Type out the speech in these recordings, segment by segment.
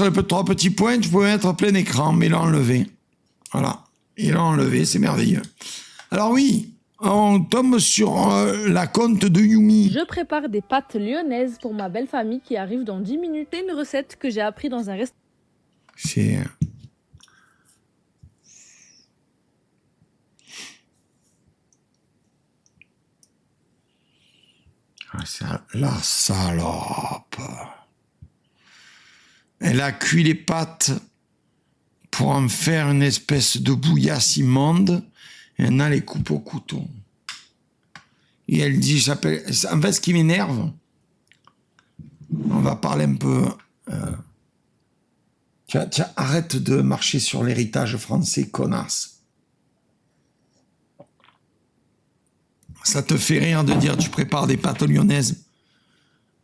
Sur les trois petits points, tu pouvais mettre plein écran, mais il l'a enlevé. Voilà. Il l'a enlevé, c'est merveilleux. Alors oui, on tombe sur la compte de Yumi. Je prépare des pâtes lyonnaises pour ma belle famille qui arrive dans 10 minutes. C'est une recette que j'ai appris dans un restaurant. C'est... La salope. Elle a cuit les pâtes pour en faire une espèce de bouillasse immonde et elle a les coupes au couteau. Et elle dit, j'appelle... En fait, ce qui m'énerve, on va parler un peu... Tiens, arrête de marcher sur l'héritage français, connasse. Ça te fait rire de dire tu prépares des pâtes lyonnaises.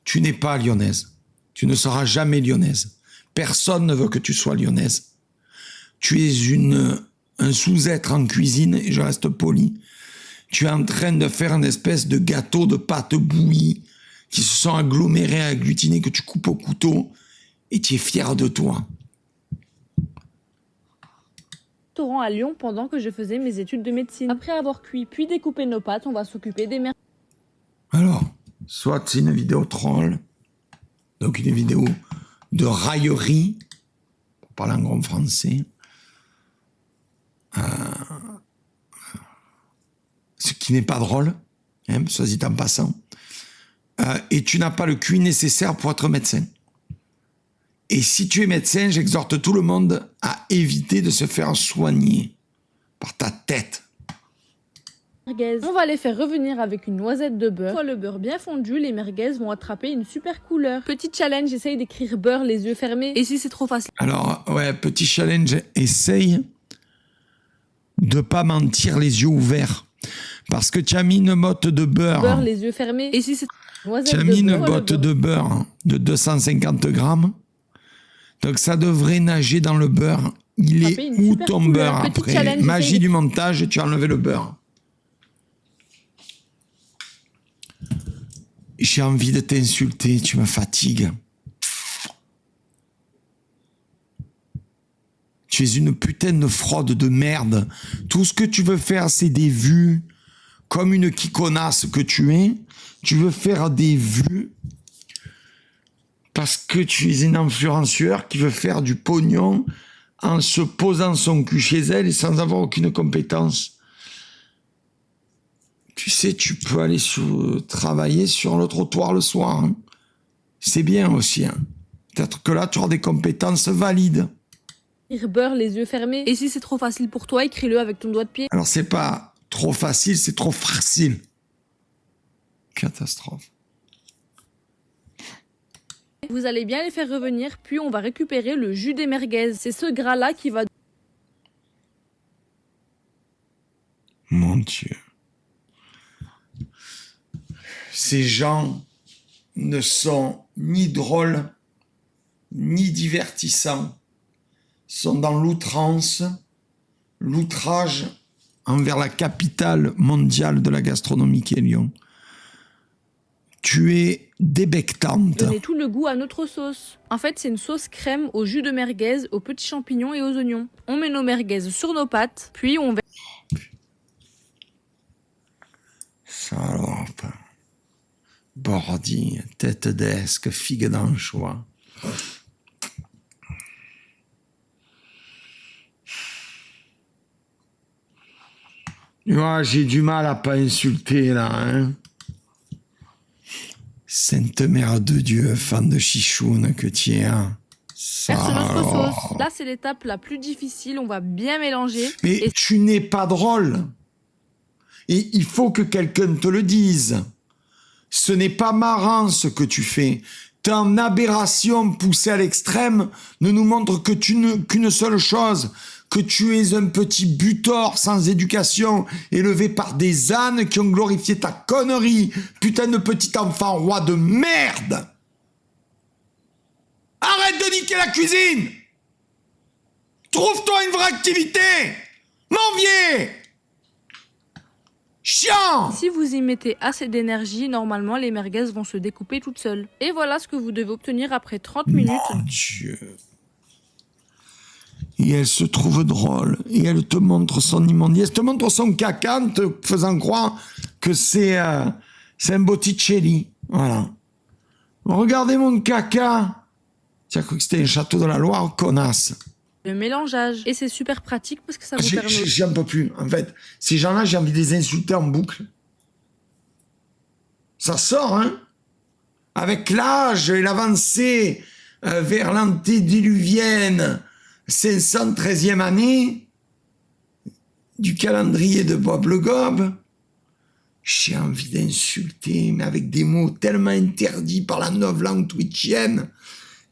Tu n'es pas lyonnaise. Tu ne seras jamais lyonnaise. Personne ne veut que tu sois lyonnaise. Tu es un sous-être en cuisine, et je reste poli. Tu es en train de faire une espèce de gâteau de pâte bouillie qui se sont agglomérés, agglutinés, que tu coupes au couteau et tu es fier de toi. Restaurant à Lyon pendant que je faisais mes études de médecine. Après avoir cuit puis découpé nos pâtes, on va s'occuper des merguez. Alors, soit c'est une vidéo troll, donc une vidéo de raillerie, pour parler en grand français, ce qui n'est pas drôle, hein, soit dit en passant, et tu n'as pas le QI nécessaire pour être médecin. Et si tu es médecin, j'exhorte tout le monde à éviter de se faire soigner par ta tête. On va les faire revenir avec une noisette de beurre. Une fois le beurre bien fondu, les merguez vont attraper une super couleur. Petit challenge, essaye d'écrire beurre les yeux fermés. Et si c'est trop facile? Alors, ouais, petit challenge, essaye de pas mentir les yeux ouverts. Parce que tu as mis une botte de beurre. Beurre les yeux fermés. Et si c'est tu as mis une botte de beurre de 250 grammes. Donc ça devrait nager dans le beurre. Il est où ton beurre après? Magie du montage, tu as enlevé le beurre. J'ai envie de t'insulter, tu me fatigues. Tu es une putain de fraude de merde. Tout ce que tu veux faire, c'est des vues. Comme une kikonasse que tu es, tu veux faire des vues parce que tu es une influenceur qui veut faire du pognon en se posant son cul chez elle et sans avoir aucune compétence. Tu sais, tu peux aller travailler sur le trottoir le soir. Hein. C'est bien aussi. Hein. Peut-être que là, tu auras des compétences valides. Beurre les yeux fermés. Et si c'est trop facile pour toi, écris-le avec ton doigt de pied. Alors, c'est pas trop facile, c'est trop facile. Catastrophe. Vous allez bien les faire revenir, puis on va récupérer le jus des merguez. C'est ce gras-là qui va... Mon Dieu. Ces gens ne sont ni drôles, ni divertissants. Ils sont dans l'outrance, l'outrage envers la capitale mondiale de la gastronomie qui est Lyon. Tu es débectante. Donnez tout le goût à notre sauce. En fait, c'est une sauce crème au jus de merguez, aux petits champignons et aux oignons. On met nos merguez sur nos pâtes, puis on... Salope. Bordine, tête d'esque, figue d'anchois. Ouais, j'ai du mal à pas insulter là, hein. Sainte Mère de Dieu, fan de chichoune que tu es, hein. Verse notre sauce. Là, c'est l'étape la plus difficile. On va bien mélanger. Mais et... tu n'es pas drôle. Et il faut que quelqu'un te le dise. Ce n'est pas marrant ce que tu fais. Ton aberration poussée à l'extrême ne nous montre que qu'une seule chose, que tu es un petit butor sans éducation, élevé par des ânes qui ont glorifié ta connerie, putain de petit enfant roi de merde. Arrête de niquer la cuisine. Trouve-toi une vraie activité. M'envier. Chiant! Si vous y mettez assez d'énergie, normalement les merguez vont se découper toutes seules. Et voilà ce que vous devez obtenir après 30 minutes. Mon Dieu. Et elle se trouve drôle. Et elle te montre son immondice. Elle te montre son caca en te faisant croire que c'est un Botticelli. Voilà. Regardez mon caca. Tu as cru que c'était un château de la Loire, connasse. Le mélangeage. Et c'est super pratique parce que ça vous permet... J'en peux plus. En fait, ces gens-là, j'ai envie de les insulter en boucle. Ça sort, hein. Avec l'âge et l'avancée vers l'antédiluvienne 513e année du calendrier de Bob le Gobe, j'ai envie d'insulter, mais avec des mots tellement interdits par la nouvelle langue twitchienne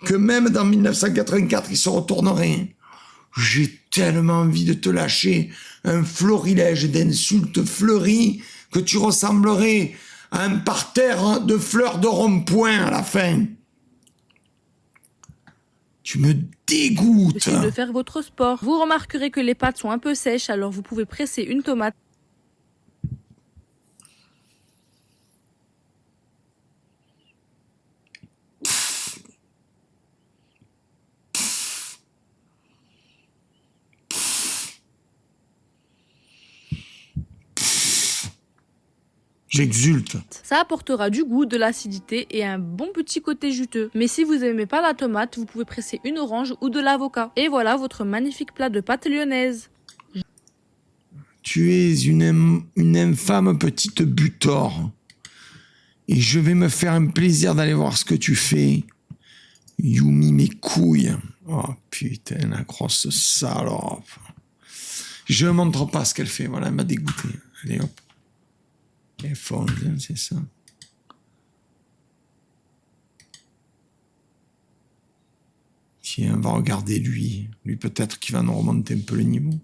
que même dans 1984, ils se retourneraient. J'ai tellement envie de te lâcher un florilège d'insultes fleuries que tu ressemblerais à un parterre de fleurs de rond-point à la fin. Tu me dégoûtes. Essayez de faire votre sport. Vous remarquerez que les pâtes sont un peu sèches, alors vous pouvez presser une tomate. J'exulte. Ça apportera du goût, de l'acidité et un bon petit côté juteux. Mais si vous n'aimez pas la tomate, vous pouvez presser une orange ou de l'avocat. Et voilà votre magnifique plat de pâtes lyonnaises. Tu es une infâme petite butor. Et je vais me faire un plaisir d'aller voir ce que tu fais. Yumi, mes couilles. Oh putain, la grosse salope. Je ne montre pas ce qu'elle fait. Voilà, elle m'a dégoûté. Allez hop. Elle fonce, c'est ça. Tiens, on va regarder lui. Lui, peut-être qu'il va nous remonter un peu le niveau.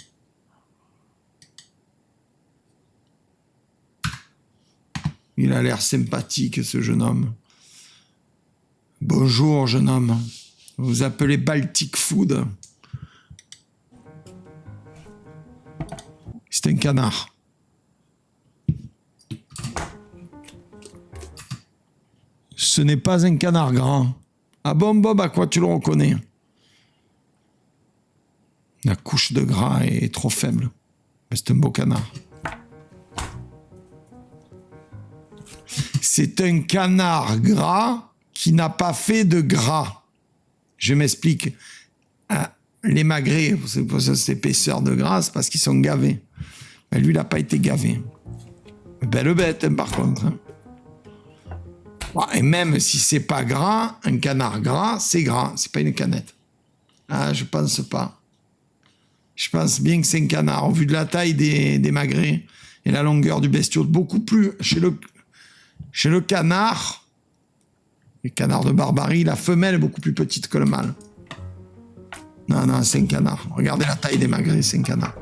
Il a l'air sympathique, ce jeune homme. Bonjour, jeune homme. Vous vous appelez Baltic Food. C'est un canard. Ce n'est pas un canard grand. Ah bon, Bob, à quoi tu le reconnais? La couche de gras est trop faible. C'est un beau canard. C'est un canard gras qui n'a pas fait de gras. Je m'explique. Les magrets, cette épaisseur de gras, c'est parce qu'ils sont gavés. Mais lui, il n'a pas été gavé. Belle bête, hein, par contre. Hein. Et même si c'est pas gras, un canard gras, c'est gras. C'est pas une canette. Ah, je pense pas. Je pense bien que c'est un canard. Au vu de la taille des magrets et la longueur du bestiau, beaucoup plus chez le canard, le canard de barbarie, la femelle est beaucoup plus petite que le mâle. Non, c'est un canard. Regardez la taille des magrets, c'est un canard.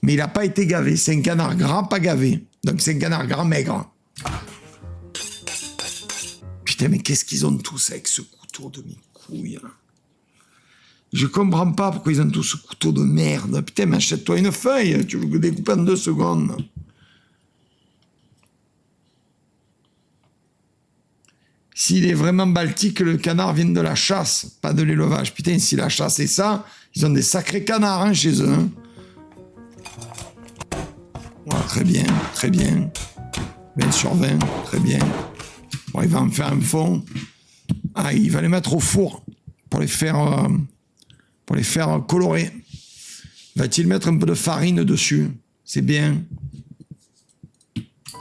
Mais il n'a pas été gavé. C'est un canard gras, pas gavé. Donc c'est un canard gras, maigre. Putain, mais qu'est-ce qu'ils ont tous avec ce couteau de mes couilles là. Je comprends pas pourquoi ils ont tous ce couteau de merde. Putain, mais achète-toi une feuille, tu veux le découper en 2 secondes. S'il est vraiment baltique, le canard vient de la chasse, pas de l'élevage. Putain, si la chasse est ça, ils ont des sacrés canards hein, chez eux. Hein. Ouais, très bien, très bien. 20 sur 20, très bien. Bon, il va en faire un fond. Ah, il va les mettre au four pour les faire colorer. Va-t-il mettre un peu de farine dessus? C'est bien.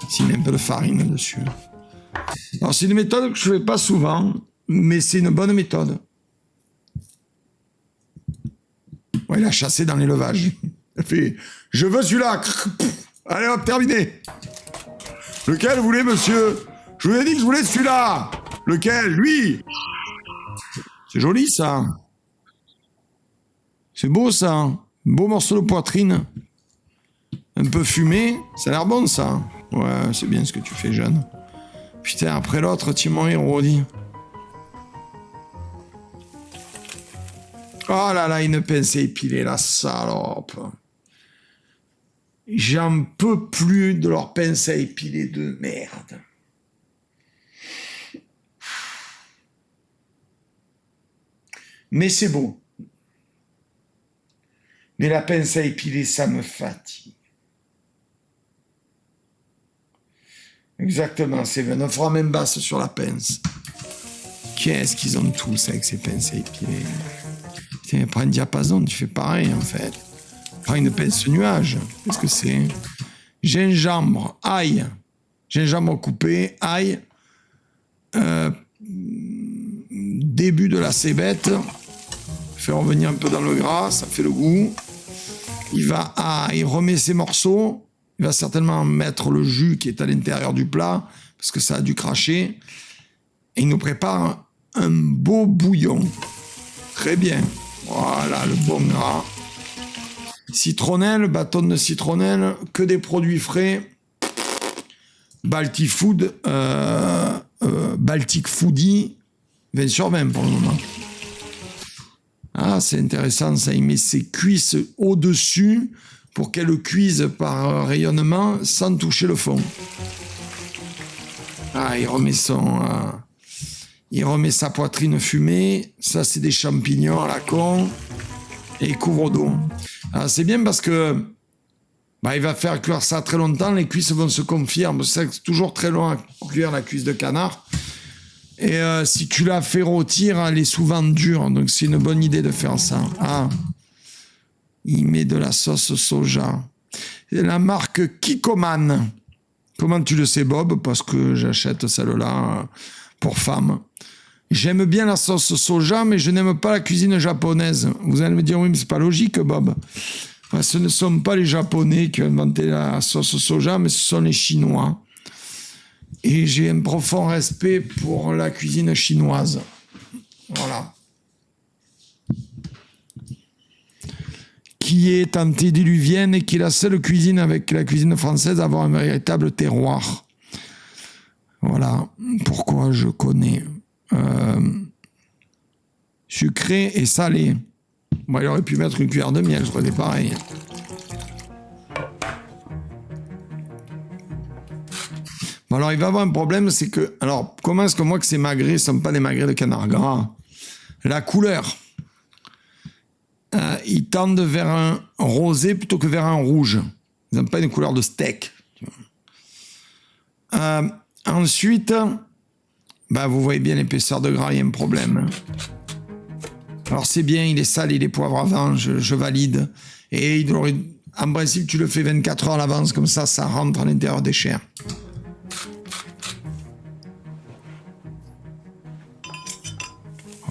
S'il met un peu de farine dessus. Alors, c'est une méthode que je ne fais pas souvent, mais c'est une bonne méthode. Ouais, il a chassé dans l'élevage. Il fait « Je veux celui-là !» Allez hop, terminé. Lequel vous voulez, monsieur? Je vous ai dit que je voulais celui-là. Lequel? Lui. C'est joli, ça. C'est beau, ça. Un beau morceau de poitrine. Un peu fumé. Ça a l'air bon, ça. Ouais, c'est bien ce que tu fais, jeune. Putain, après l'autre, tu es mon héros, dis. Oh là là, une pince épilée, la salope. J'en peux plus de leur pince à épiler de merde. Mais c'est beau. Mais la pince à épiler, ça me fatigue. Exactement, c'est ne fera même basse sur la pince. Qu'est-ce qu'ils ont tous avec ces pinces à épiler? Tiens, prends un diapason, tu fais pareil en fait. Prends une pince nuage. Qu'est-ce que c'est? Gingembre, ail. Gingembre coupé, ail. Début de la cébette. Fait revenir un peu dans le gras, ça fait le goût. Il remet ses morceaux. Il va certainement mettre le jus qui est à l'intérieur du plat, parce que ça a dû cracher. Et il nous prépare un beau bouillon. Très bien. Voilà, le bon gras. Citronnelle, bâton de citronnelle, que des produits frais. Baltic Food, Baltic Foodie, 20 sur 20 pour le moment. Ah, c'est intéressant, ça. Il met ses cuisses au-dessus pour qu'elles cuisent par rayonnement sans toucher le fond. Ah, il remet sa poitrine fumée. Ça, c'est des champignons à la con. Et il couvre d'eau. Ah, c'est bien parce que il va faire cuire ça très longtemps. Les cuisses vont se confirmer. C'est toujours très long à cuire la cuisse de canard. Et si tu la fais rôtir, elle est souvent dure. Donc, c'est une bonne idée de faire ça. Ah, il met de la sauce soja. C'est la marque Kikkoman. Comment tu le sais, Bob? Parce que j'achète celle-là pour femmes. J'aime bien la sauce soja, mais je n'aime pas la cuisine japonaise. Vous allez me dire, oui, mais c'est pas logique, Bob. Ce ne sont pas les Japonais qui ont inventé la sauce soja, mais ce sont les Chinois. Et j'ai un profond respect pour la cuisine chinoise. Voilà. Qui est antédiluvienne et qui est la seule cuisine avec la cuisine française à avoir un véritable terroir. Voilà pourquoi je connais. Sucré et salé. Moi, il aurait pu mettre une cuillère de miel, je ferais pareil. Bon, alors, il va avoir un problème, c'est que... Alors, comment est-ce que moi, que ces magrets ne sont pas des magrets de canard gras? La couleur. Ils tendent vers un rosé plutôt que vers un rouge. Ils n'ont pas une couleur de steak. Ensuite, vous voyez bien l'épaisseur de gras, il y a un problème. Alors c'est bien, il est sale, il est poivre avant, je valide. Et en principe, tu le fais 24 heures à l'avance, comme ça rentre à l'intérieur des chairs.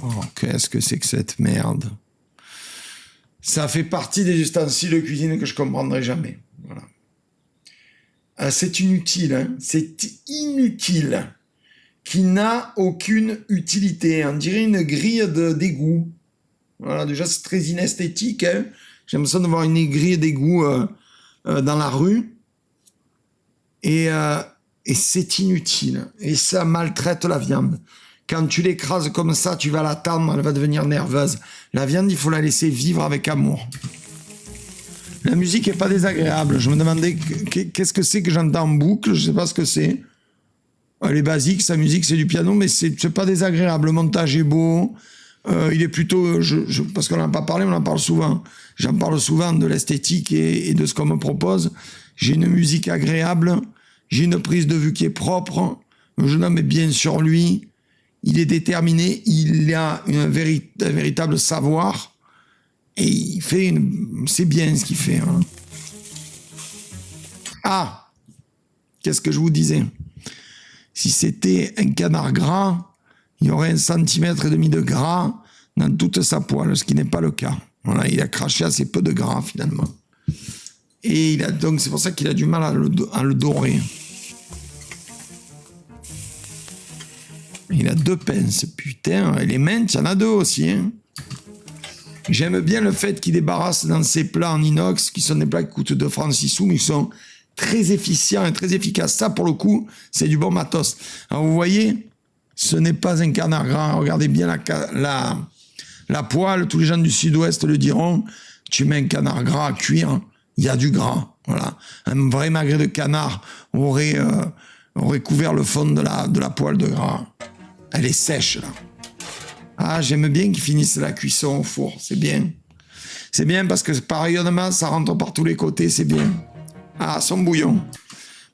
Oh, qu'est-ce que c'est que cette merde? Ça fait partie des ustensiles de cuisine que je comprendrai jamais. Voilà. C'est inutile, hein. C'est inutile. Qui n'a aucune utilité. On dirait une grille d'égout. Voilà, déjà, c'est très inesthétique. Hein. J'ai l'impression de voir une grille d'égout dans la rue. Et c'est inutile. Et ça maltraite la viande. Quand tu l'écrases comme ça, tu vas l'attendre, elle va devenir nerveuse. La viande, il faut la laisser vivre avec amour. La musique est pas désagréable. Je me demandais qu'est-ce que c'est que j'entends en boucle. Je sais pas ce que c'est. Elle est basique, sa musique, c'est du piano, mais c'est pas désagréable. Le montage est beau. Il est plutôt... parce qu'on n'en a pas parlé, on en parle souvent. J'en parle souvent de l'esthétique et de ce qu'on me propose. J'ai une musique agréable. J'ai une prise de vue qui est propre. Le jeune homme est bien sur lui. Il est déterminé. Il a un véritable savoir. Et il fait c'est bien ce qu'il fait. Hein. Ah! Qu'est-ce que je vous disais? Si c'était un canard gras, il y aurait 1,5 cm de gras dans toute sa poêle, ce qui n'est pas le cas. Voilà, il a craché assez peu de gras finalement. Et donc c'est pour ça qu'il a du mal à le dorer. Il a 2 pinces, putain, et les mains, il y en a 2 aussi. Hein. J'aime bien le fait qu'il débarrasse dans ses plats en inox, qui sont des plats qui coûtent 2 francs 6 sous, mais qui sont très efficients et très efficaces. Ça, pour le coup, c'est du bon matos. Alors, vous voyez, ce n'est pas un canard gras. Regardez bien la poêle. Tous les gens du sud-ouest le diront. Tu mets un canard gras à cuire, il y a du gras. Voilà. Un vrai magret de canard aurait couvert le fond de la poêle de gras. Elle est sèche, là. Ah, j'aime bien qu'ils finissent la cuisson au four. C'est bien. C'est bien parce que par rayonnement, ça rentre par tous les côtés, c'est bien. Ah, son bouillon.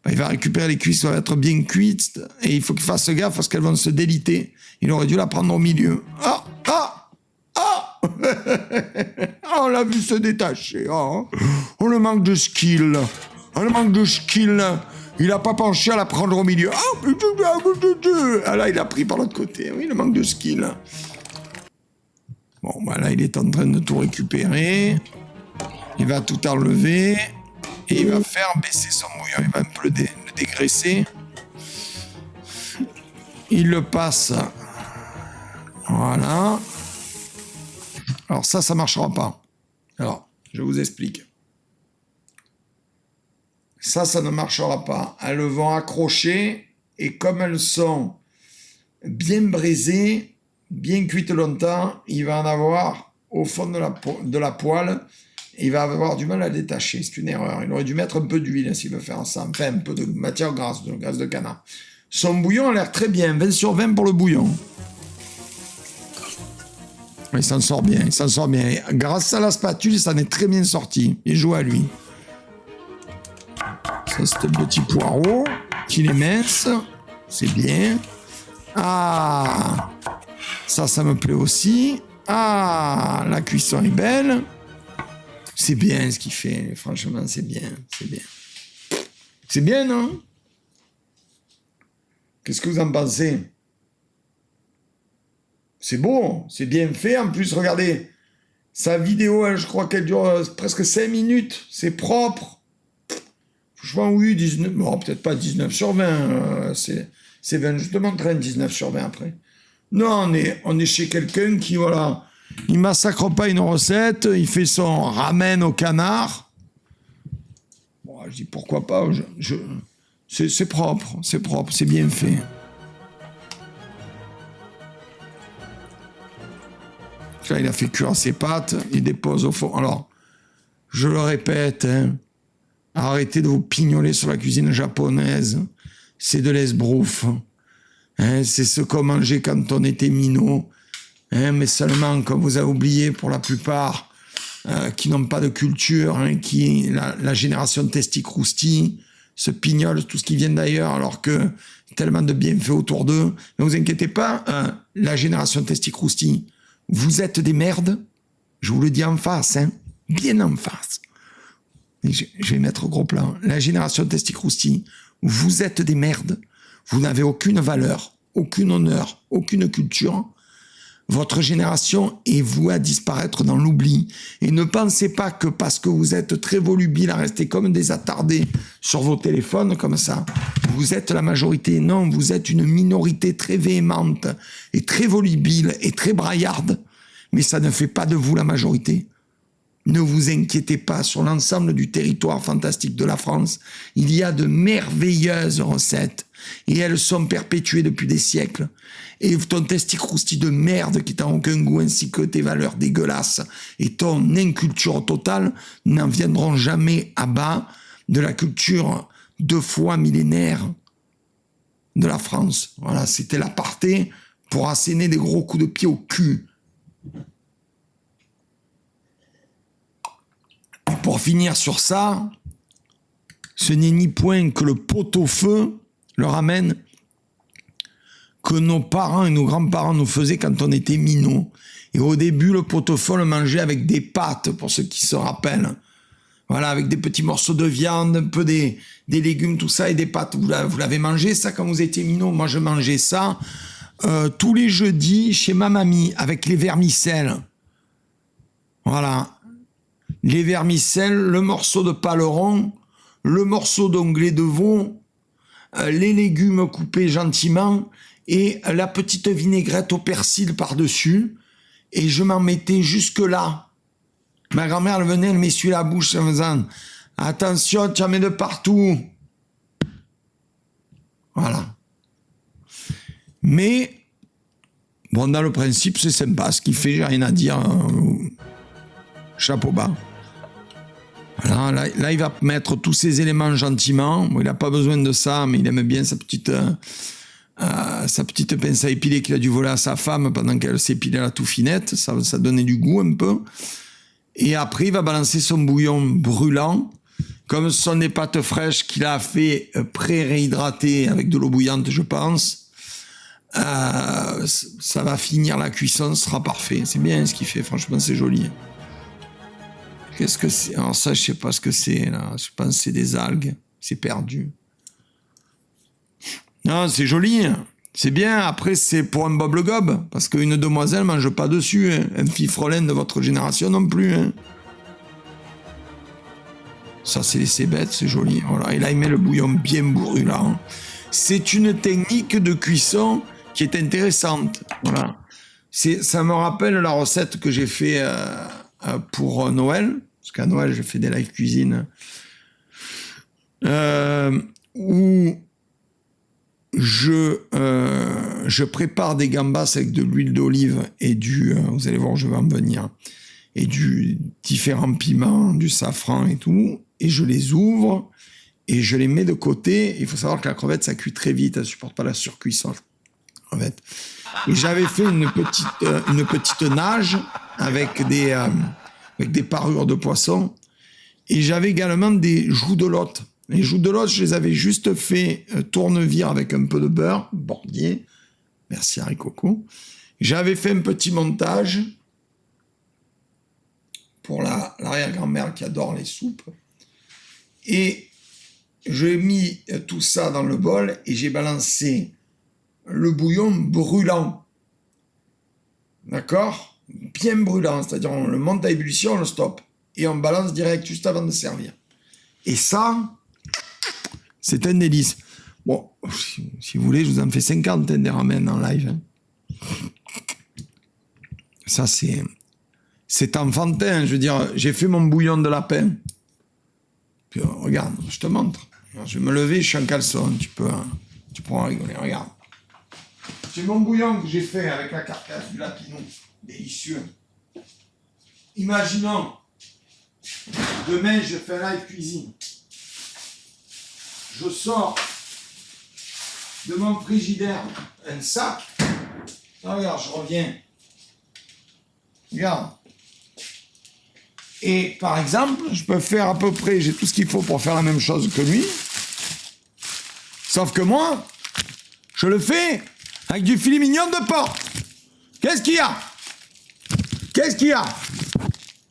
Ben, il va récupérer les cuisses, doivent être bien cuites. Et il faut qu'il fasse gaffe parce qu'elles vont se déliter. Il aurait dû la prendre au milieu. Ah, ah, ah. On l'a vu se détacher. Oh, oh, le manque de skill. Oh, le manque de skill. Il n'a pas penché à la prendre au milieu. Ah, là, il a pris par l'autre côté. Oui, le manque de skill. Bon, voilà, il est en train de tout récupérer. Il va tout enlever. Et il va faire baisser son bouillon. Il va un peu le dégraisser. Il le passe. Voilà. Alors ça ne marchera pas. Alors, je vous explique. Ça ne marchera pas. Elles vont accrocher et comme elles sont bien braisées, bien cuites longtemps, il va en avoir au fond de la poêle et il va avoir du mal à détacher. C'est une erreur. Il aurait dû mettre un peu d'huile s'il veut faire ça. Enfin, un peu de matière grasse, de graisse de canard. Son bouillon a l'air très bien. 20 sur 20 pour le bouillon. Il s'en sort bien, il s'en sort bien. Grâce à la spatule, il s'en est très bien sorti. Il joue à lui. Ça, c'est un petit poireau qu'il est mince. C'est bien. Ah, ça me plaît aussi. Ah, la cuisson est belle. C'est bien ce qu'il fait. Franchement, c'est bien. C'est bien. C'est bien, non? Qu'est-ce que vous en pensez? C'est beau, c'est bien fait. En plus, regardez, sa vidéo, je crois qu'elle dure presque 5 minutes. C'est propre. Franchement, oui, 19, bon, peut-être pas 19 sur 20. C'est 20, je te montrerai 19 sur 20 après. Non, on est chez quelqu'un qui, voilà, il massacre pas une recette, il fait son ramen au canard. Bon, je dis pourquoi pas, c'est propre, c'est bien fait. Là, il a fait cuire ses pâtes, il dépose au fond. Alors, je le répète, hein, arrêtez de vous pignoler sur la cuisine japonaise. C'est de l'esbrouffe. Hein, c'est ce qu'on mangeait quand on était minot. Hein, mais seulement, comme vous avez oublié pour la plupart, qui n'ont pas de culture, hein, la génération Testi-Crousti, se pignole tout ce qui vient d'ailleurs, alors que tellement de bienfaits autour d'eux. Ne vous inquiétez pas, la génération Testi-Crousti, vous êtes des merdes, je vous le dis en face, hein, bien en face. Je vais mettre au gros plan. La génération Testi-Crousti, vous êtes des merdes, vous n'avez aucune valeur, aucun honneur, aucune culture. Votre génération est vouée à disparaître dans l'oubli. Et ne pensez pas que parce que vous êtes très volubile à rester comme des attardés sur vos téléphones comme ça, vous êtes la majorité. Non, vous êtes une minorité très véhémente et très volubile et très braillarde. Mais ça ne fait pas de vous la majorité. Ne vous inquiétez pas, sur l'ensemble du territoire fantastique de la France, il y a de merveilleuses recettes et elles sont perpétuées depuis des siècles. Et ton Testi-Crousti de merde qui t'a aucun goût ainsi que tes valeurs dégueulasses et ton inculture totale n'en viendront jamais à bas de la culture 2 fois millénaire de la France. Voilà, c'était l'aparté pour asséner des gros coups de pied au cul. Et pour finir sur ça, ce n'est ni point que le pot-au-feu, le ramen, que nos parents et nos grands-parents nous faisaient quand on était minots. Et au début, le pot-au-feu, on le mangeait avec des pâtes, pour ceux qui se rappellent. Voilà, avec des petits morceaux de viande, un peu des légumes, tout ça, et des pâtes. Vous l'avez mangé, ça, quand vous étiez minots? Moi, je mangeais ça tous les jeudis chez ma mamie, avec les vermicelles. Voilà. Les vermicelles, le morceau de paleron, le morceau d'onglet de veau, les légumes coupés gentiment et la petite vinaigrette au persil par-dessus. Et je m'en mettais jusque là. Ma grand-mère, elle venait, elle m'essuyait la bouche en faisant « Attention, tu en mets de partout !» Voilà. Mais, bon, dans le principe, c'est sympa. Ce qu'il fait, j'ai rien à dire. Chapeau bas. Voilà, là, il va mettre tous ces éléments gentiment. Bon, il n'a pas besoin de ça, mais il aime bien sa petite pince à épiler qu'il a dû voler à sa femme pendant qu'elle s'épilait la touffinette. Ça donnait du goût un peu. Et après, il va balancer son bouillon brûlant. Comme ce sont des pâtes fraîches qu'il a fait pré-réhydrater avec de l'eau bouillante, je pense, ça va finir la cuisson, ce sera parfait. C'est bien ce qu'il fait, franchement, c'est joli. Qu'est-ce que c'est? Alors ça, je sais pas ce que c'est, là. Je pense que c'est des algues. C'est perdu. Non, c'est joli. C'est bien. Après, c'est pour un Bob le Gob. Parce qu'une demoiselle mange pas dessus. Hein. Un fifrelin de votre génération non plus. Hein. Ça, c'est bête, c'est joli. Voilà. Et là, il met le bouillon bien brûlant. C'est une technique de cuisson qui est intéressante. Voilà. Ça me rappelle la recette que j'ai fait pour Noël. Parce qu'à Noël, je fais des live cuisine. Où je prépare des gambas avec de l'huile d'olive et vous allez voir, je vais en venir, et du différents piments, du safran et tout, et je les ouvre et je les mets de côté. Il faut savoir que la crevette, ça cuit très vite, elle supporte pas la surcuisson. En fait. Et j'avais fait une petite nage avec des parures de poisson, et j'avais également des joues de lotte. Les joues de l'os, je les avais juste fait tournevis avec un peu de beurre, bordier. Merci Harry Coco. J'avais fait un petit montage pour l'arrière-grand-mère qui adore les soupes. Et j'ai mis tout ça dans le bol et j'ai balancé le bouillon brûlant. D'accord? Bien brûlant, c'est-à-dire on le monte à ébullition, on le stoppe. Et on balance direct juste avant de servir. Et ça... c'est un délice. Bon, si vous voulez, je vous en fais 50 des ramen en live. Hein. Ça, c'est enfantin. Je veux dire, j'ai fait mon bouillon de lapin. Puis, regarde, je te montre. Alors, je vais me lever, je suis en caleçon. Tu pourras rigoler. Regarde. C'est mon bouillon que j'ai fait avec la carcasse du lapinou. Délicieux. Imaginons, demain, je fais un live cuisine. Je sors de mon frigidaire un sac. Ah, regarde, je reviens. Regarde. Et par exemple, je peux faire à peu près, j'ai tout ce qu'il faut pour faire la même chose que lui. Sauf que moi, je le fais avec du filet mignon de porc. Qu'est-ce qu'il y a? Qu'est-ce qu'il y a?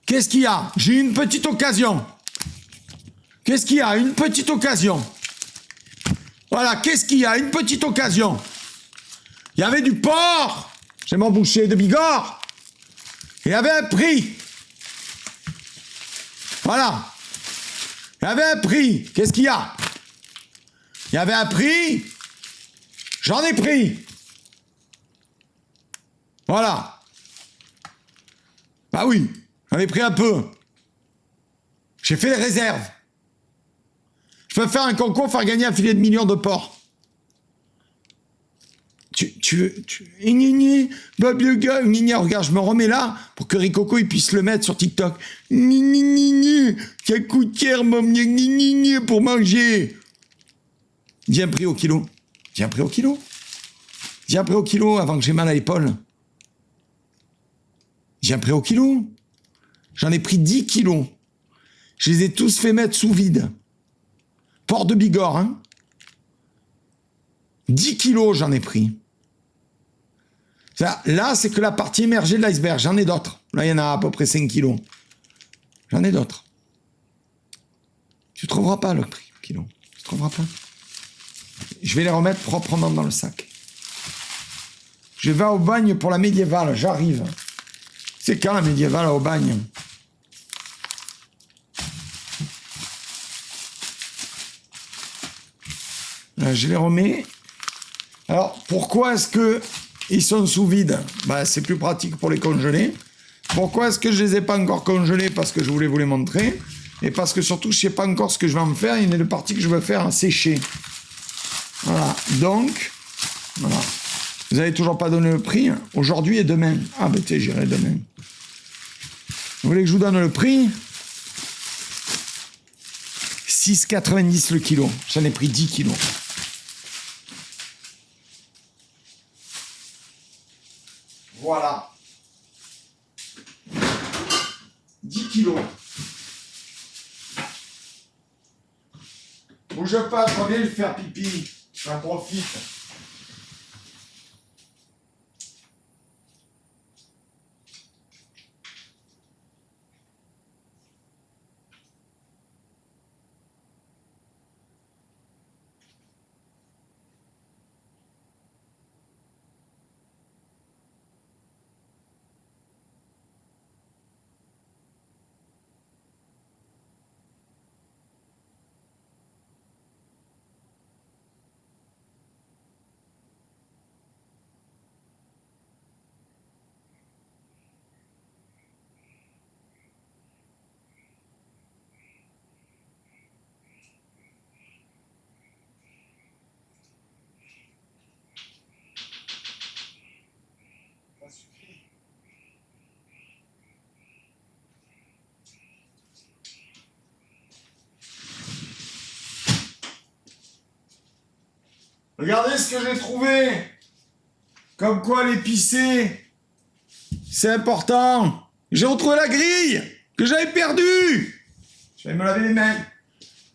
Qu'est-ce qu'il y a? J'ai une petite occasion. Qu'est-ce qu'il y a? Une petite occasion. Voilà, qu'est-ce qu'il y a? Une petite occasion. Il y avait du porc chez mon boucher de Bigorre. Il y avait un prix. Voilà. Il y avait un prix. Qu'est-ce qu'il y a? Il y avait un prix. J'en ai pris. Voilà. Bah oui, j'en ai pris un peu. J'ai fait les réserves. Je peux faire un concours, faire gagner un filet de millions de porc. Bob le gars, regarde, je me remets là pour que Ricoco il puisse le mettre sur TikTok. Ça coûte cher, pour manger. J'ai un prix au kilo. J'ai un prix au kilo. J'ai un prix au kilo avant que j'ai mal à l'épaule. J'ai un prix au kilo. J'en ai pris 10 kilos. Je les ai tous fait mettre sous vide. Port de Bigorre, hein. 10 kilos, j'en ai pris. Ça, là, c'est que la partie émergée de l'iceberg. J'en ai d'autres. Là, il y en a à peu près 5 kilos. J'en ai d'autres. Tu ne trouveras pas le prix au kilo. Tu ne trouveras pas. Je vais les remettre proprement dans le sac. Je vais au bagne pour la médiévale. J'arrive. C'est quand la médiévale au bagne? Là, je les remets. Alors, pourquoi est-ce qu'ils sont sous vide? Ben, c'est plus pratique pour les congeler. Pourquoi est-ce que je ne les ai pas encore congelés? Parce que je voulais vous les montrer. Et parce que surtout, je ne sais pas encore ce que je vais en faire. Il y a une partie que je veux faire sécher. Voilà. Donc, voilà. Vous n'avez toujours pas donné le prix. Hein. Aujourd'hui et demain. Ah, ben, tu sais, j'irai demain. Vous voulez que je vous donne le prix? 6,90 le kilo. J'en ai pris 10 kilos. Voilà. 10 kilos. Bouge pas, je reviens lui faire pipi. J'en profite. Regardez ce que j'ai trouvé. Comme quoi l'épicé, c'est important. J'ai retrouvé la grille que j'avais perdue. Je vais me laver les mains.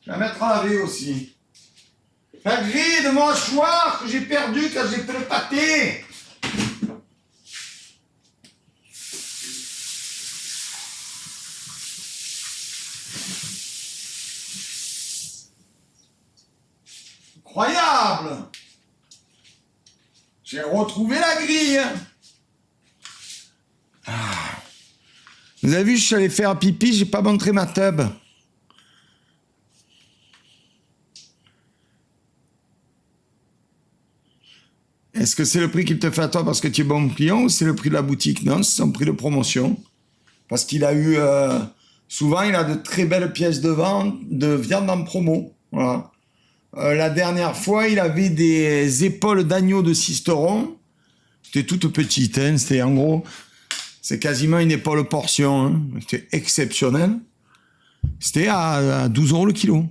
Je vais la mettre à laver aussi. La grille de mon hachoir que j'ai perdue quand j'ai fait le pâté. Incroyable! J'ai retrouvé la grille. Ah. Vous avez vu, je suis allé faire pipi, j'ai pas montré ma tub. Est-ce que c'est le prix qu'il te fait à toi parce que tu es bon client ou c'est le prix de la boutique? Non, c'est son prix de promotion. Parce qu'il a eu... souvent, il a de très belles pièces de vente, de viande en promo. Voilà. La dernière fois, il avait des épaules d'agneau de Sisteron. C'était toutes petites, hein. C'était en gros, c'est quasiment une épaule portion. Hein. C'était exceptionnel. C'était à 12 € le kilo.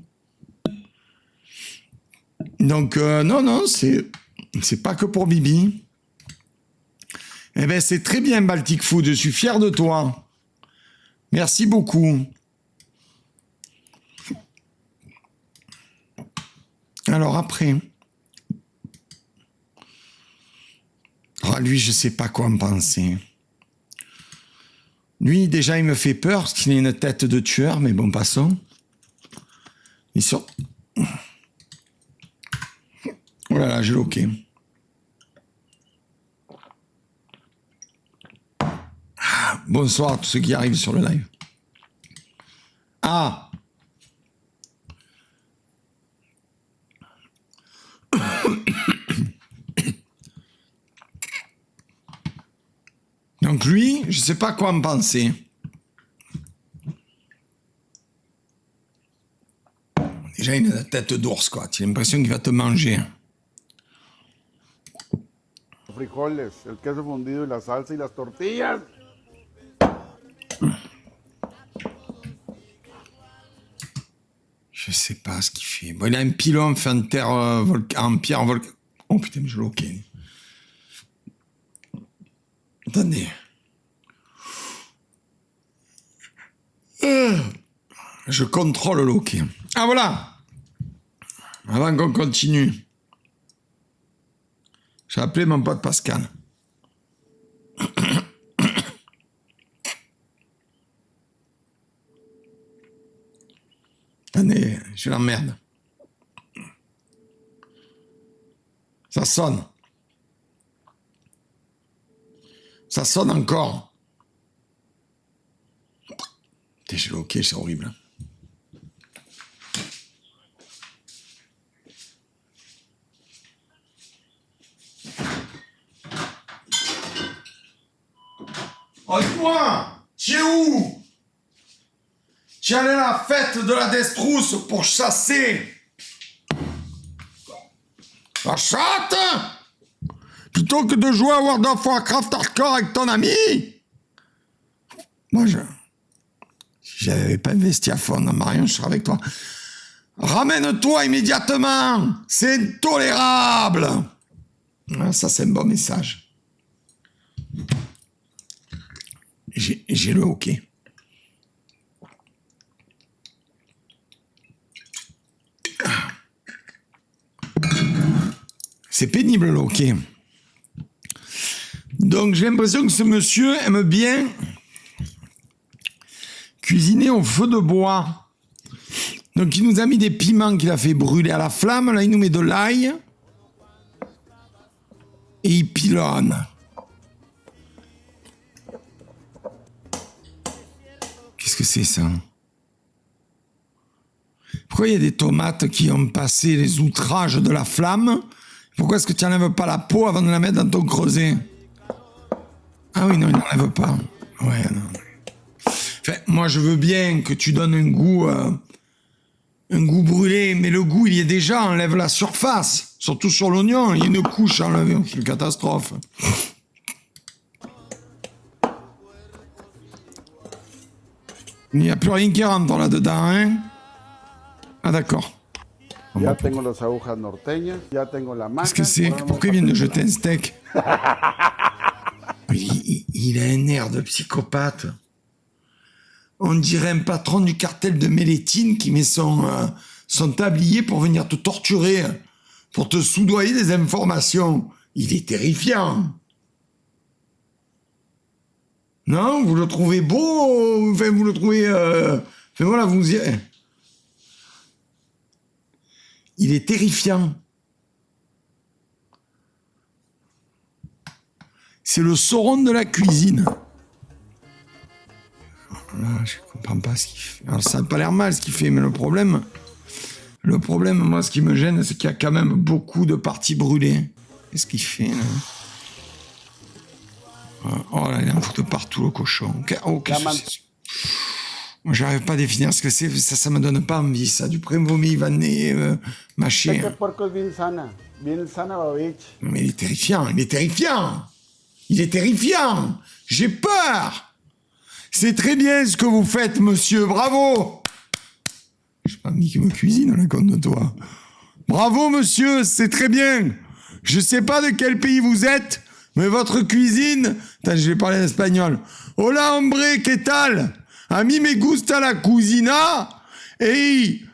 Donc, non, c'est pas que pour Bibi. Eh ben, c'est très bien, Baltic Food. Je suis fier de toi. Merci beaucoup. Alors après, lui, je sais pas quoi en penser. Lui, déjà, il me fait peur parce qu'il a une tête de tueur, mais bon, passons. Ils sont... Oh là là, j'ai loqué. Ah, bonsoir à tous ceux qui arrivent sur le live. Ah! Donc lui, je sais pas quoi en penser. Déjà, il a la tête d'ours, quoi. Tu as l'impression qu'il va te manger. Frijoles, el queso fundido y la salsa y las tortillas. Je sais pas ce qu'il fait. Bon, il a un pilon fait en terre, en pierre volcanique. Oh putain, mais je loquais. Attendez. Je contrôle le loquet. Ah voilà. Avant qu'on continue. J'ai appelé mon pote Pascal. Attendez, je l'emmerde. Ça sonne. Ça sonne encore. Putain, je l'ai ok, c'est horrible. Oh, toi, tu es où? Tu es allé à la fête de la Destrousse pour chasser la chatte plutôt que de jouer à World of Warcraft Hardcore avec ton ami. Moi, si j'avais pas investi à fond dans Marion, je serais avec toi. Ramène-toi immédiatement. C'est intolérable. Ah, ça, c'est un bon message. J'ai le hockey. C'est pénible, là, ok. Donc, j'ai l'impression que ce monsieur aime bien cuisiner au feu de bois. Donc, il nous a mis des piments qu'il a fait brûler à la flamme. Là, il nous met de l'ail. Et il pilonne. Qu'est-ce que c'est, ça? Pourquoi il y a des tomates qui ont passé les outrages de la flamme? Pourquoi est-ce que tu n'enlèves pas la peau avant de la mettre dans ton creuset? Ah oui, non, il n'enlève pas. Ouais, non. Enfin, moi, je veux bien que tu donnes un goût brûlé, mais le goût, il y est déjà, enlève la surface. Surtout sur l'oignon, il y a une couche à enlever, c'est une catastrophe. Il n'y a plus rien qui rentre là-dedans, hein? Ah, d'accord. Ya tengo las agujas norteñas, ya tengo la maca. Qu'est-ce que c'est? Pourquoi il vient de jeter un steak? Il a un air de psychopathe. On dirait un patron du cartel de Mélétine qui met son tablier pour venir te torturer, pour te soudoyer des informations. Il est terrifiant. Non, vous le trouvez beau? Enfin, vous le trouvez... Enfin, voilà, vous y... Il est terrifiant. C'est le Sauron de la cuisine. Là, je comprends pas ce qu'il fait. Alors, ça n'a pas l'air mal ce qu'il fait, mais le problème, moi, ce qui me gêne, c'est qu'il y a quand même beaucoup de parties brûlées. Qu'est-ce qu'il fait, là? Oh là, il en fout de partout, le cochon. Oh, qu'est-ce que c'est? Moi, j'arrive pas à définir ce que c'est. Ça me donne pas envie, ça. Du vomi vanné, mâché. Este puerco es bien sana, babich. Mais il est terrifiant, il est terrifiant. Il est terrifiant. J'ai peur. C'est très bien ce que vous faites, monsieur. Bravo. Je sais pas mis qui me cuisine, la compte de toi. Bravo, monsieur, c'est très bien. Je sais pas de quel pays vous êtes, mais votre cuisine... Attends, je vais parler en espagnol. Hola, hombre, ¿qué tal? A mí me gusta la cocina y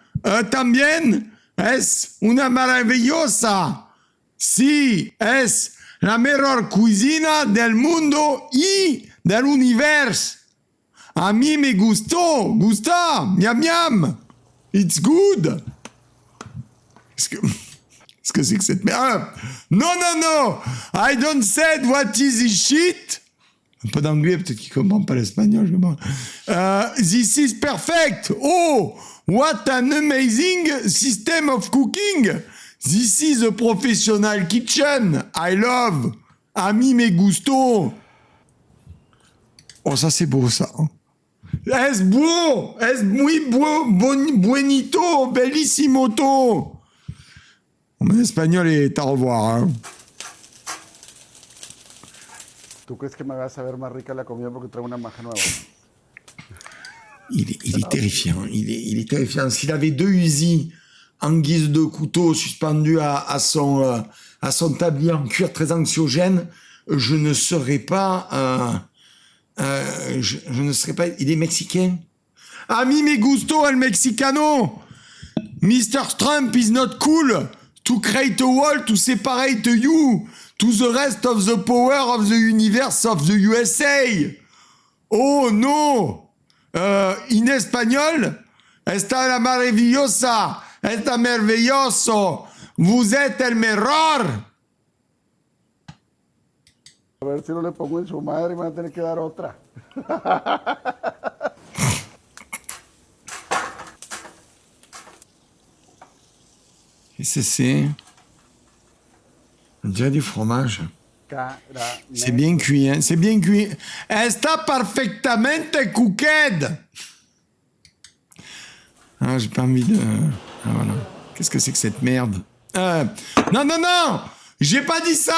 también es una maravillosa. Sí, es la mejor cocina del mundo y del universo. A mí me gustó, gusta, miam miam. It's good. Qu'est-ce que c'est que cette merde? Non, non, non. I don't said what is this shit. Un peu d'anglais, peut-être qu'il ne comprend pas l'espagnol. This is perfect. Oh, what an amazing system of cooking. This is a professional kitchen. I love. A mí me gustó. Oh, ça c'est beau, ça. Es beau. Es muy buenito. Bellissimoto. Mon espagnol est à revoir, hein. ¿Tú crees que me va a saber más rica la comida porque traigo una maja nueva? Il est terrifiant. Il est terrifiant. S'il avait 2 Uzi en guise de couteau suspendus à son tablier en cuir très anxiogène, je ne serais pas... je ne serais pas... Il est mexicain. A mí me gustó el mexicano. Mr. Trump is not cool to create a wall to separate you to the rest of the power of the universe of the USA. Oh no! In espagnol, está la maravillosa, está maravilloso. Vous êtes el mejor. A ver si no le pongo en su madre y me van a tener que dar otra. Qu'est-ce que c'est? On dirait du fromage. C'est bien cuit, hein? C'est bien cuit. Está perfectamente cooked. Ah, j'ai pas envie de... Ah, voilà. Qu'est-ce que c'est que cette merde? Non, non, non! J'ai pas dit ça!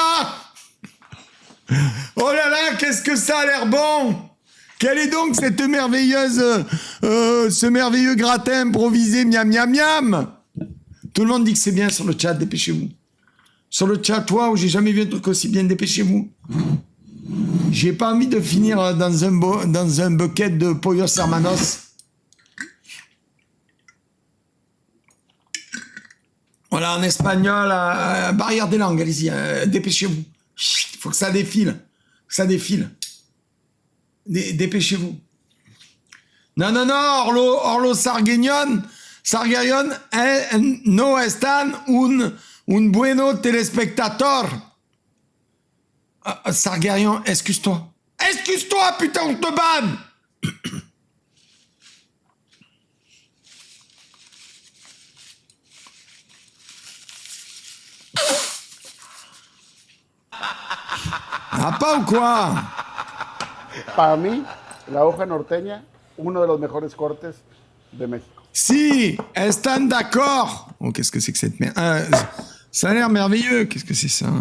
Oh là là, qu'est-ce que ça a l'air bon! Quelle est donc cette merveilleuse... ce merveilleux gratin improvisé, miam, miam, miam! Tout le monde dit que c'est bien sur le chat, dépêchez-vous. Sur le chat, waouh, j'ai jamais vu un truc aussi bien, dépêchez-vous. J'ai pas envie de finir dans un bucket de pollos hermanos. Voilà, en espagnol, barrière des langues, allez-y, dépêchez-vous. Il faut que ça défile. Ça défile. Dépêchez-vous. Non, Orlo Sargueñón no están un bueno telespectator. Sargueñón, excuse-toi. Excuse-toi, putain, on te banne. Ah, pas ou quoi? Para mí, la hoja norteña, uno de los mejores cortes de México. Si, están d'accord. Oh, qu'est-ce que c'est que cette merde? Ça a l'air merveilleux. Qu'est-ce que c'est ça?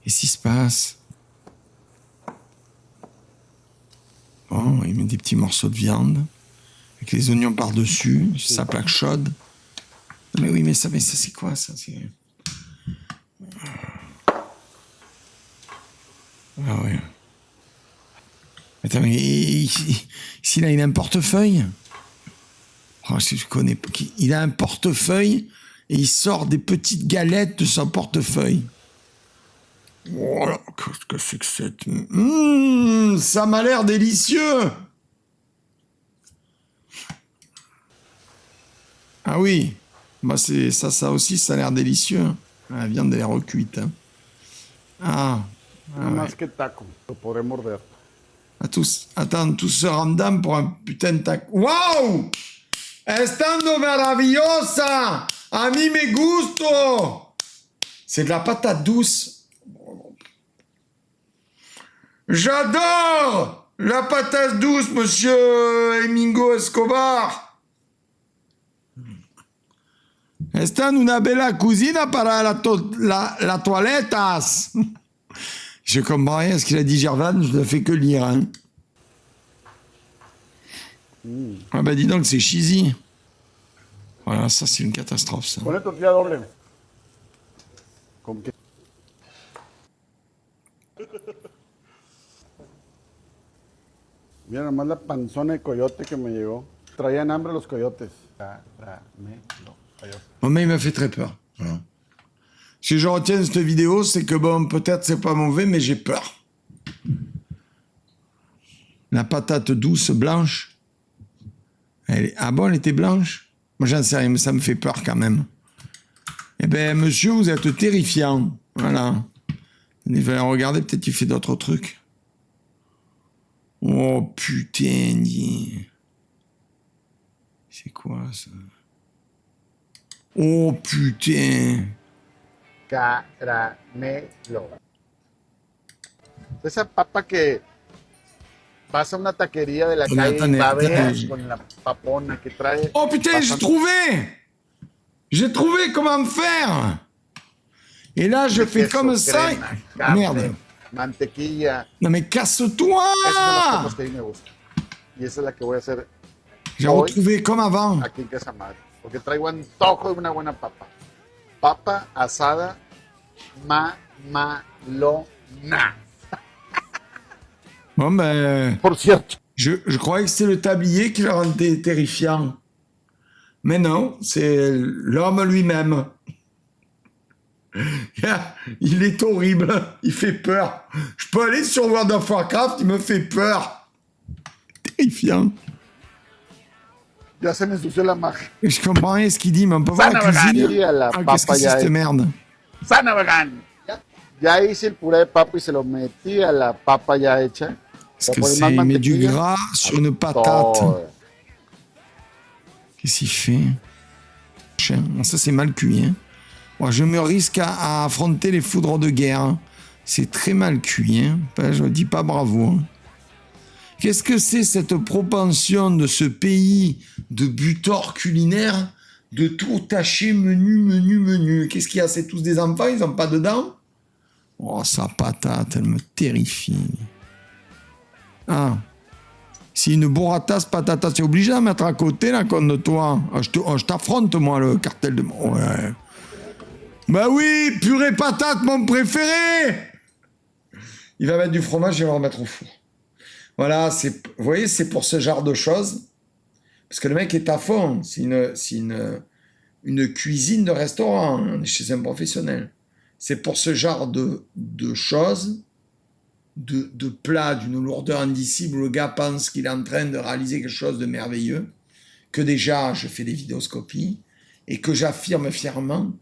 Qu'est-ce qui se passe? Bon, il met des petits morceaux de viande avec les oignons par-dessus, sa plaque chaude. Mais oui, mais ça c'est quoi ça? Ah ouais. Attends, mais ici là, il a un portefeuille. Oh, je connais pas. Il a un portefeuille et il sort des petites galettes de son portefeuille. Oh là, qu'est-ce que c'est que cette... ça m'a l'air délicieux. Ah oui, bah c'est ça aussi, ça a l'air délicieux. La viande, elle est recuite. Hein. Ah. Más que taco, lo podré morder. Attends, tout ce ramdam pour un putain de tac. Wow! Estando maravillosa! A mí me gusto! C'est de la patate douce. J'adore la patate douce, monsieur Emingo Escobar. Está en una bella cocina para la toiletas. Je comprends rien à ce qu'il a dit Gervan, je ne fais que lire. Hein. Ah bah dis donc, c'est cheesy. Voilà, ça c'est une catastrophe ça. Pone tortilla doble. ¿Con qué? Mira nomás la panzona de coyote que me llegó. Traían hambre los coyotes. Moi, il m'a fait très peur. Voilà. Si je retiens de cette vidéo, c'est que bon, peut-être c'est pas mauvais, mais j'ai peur. La patate douce blanche. Ah bon, elle était blanche? Moi, j'en sais rien, mais ça me fait peur quand même. Eh ben, monsieur, vous êtes terrifiant. Voilà. Il va regarder, peut-être qu'il fait d'autres trucs. Oh, putain. C'est quoi, ça? Oh, putain. Caramelo. Esa papa que vas a una taquería de la calle y babeas con la papona que trae. Oh putain, j'ai trouvé! J'ai trouvé comment faire! Et là, je fais comme ça. Carne, merde. Mantequilla. Non mais casse-toi! Esas son las papas que a mí me gustan. Y esa es la que voy a hacer J'ai retrouvé comme avant. aquí en Casa Madre. Porque traigo antojo de una buena papa. Papa asada mamalona. Bon ben... Por cierto. Je croyais que c'était le tablier qui le rendait terrifiant. Mais non, c'est l'homme lui-même. Il est horrible, il fait peur. Je peux aller sur World of Warcraft, il me fait peur. Terrifiant. Ya se me ensució la magia. Je comprends rien ce qu'il dit, mais on peut voir la cuisine. Ah, qu'est-ce que c'est cette merde? Sana vegan. Ya hice el puré de papa y se lo metí a la papa ya hecha. Parce que c'est, il met du gras sur une patate. Qu'est-ce qu'il fait? Ça, c'est mal cuit. Hein. Moi, je me risque à affronter les foudres de guerre. Hein. C'est très mal cuit. Hein. Je ne dis pas bravo. Hein. Qu'est-ce que c'est cette propension de ce pays de butors culinaires de tout tâcher menu? Qu'est-ce qu'il y a? C'est tous des enfants, ils n'ont pas de dents? Oh, sa patate, elle me terrifie. Ah. Si une burrata patata, c'est obligé à mettre à côté, là, contre toi. Ah, je t'affronte, moi, le cartel de... Ouais. Bah oui, purée patate, mon préféré. Il va mettre du fromage et il va le remettre au four. Voilà, vous voyez, c'est pour ce genre de choses. Parce que le mec est à fond. C'est une cuisine de restaurant. On est chez un professionnel. C'est pour ce genre de choses, de plats d'une lourdeur indicible où le gars pense qu'il est en train de réaliser quelque chose de merveilleux, que déjà je fais des vidéoscopies et que j'affirme fièrement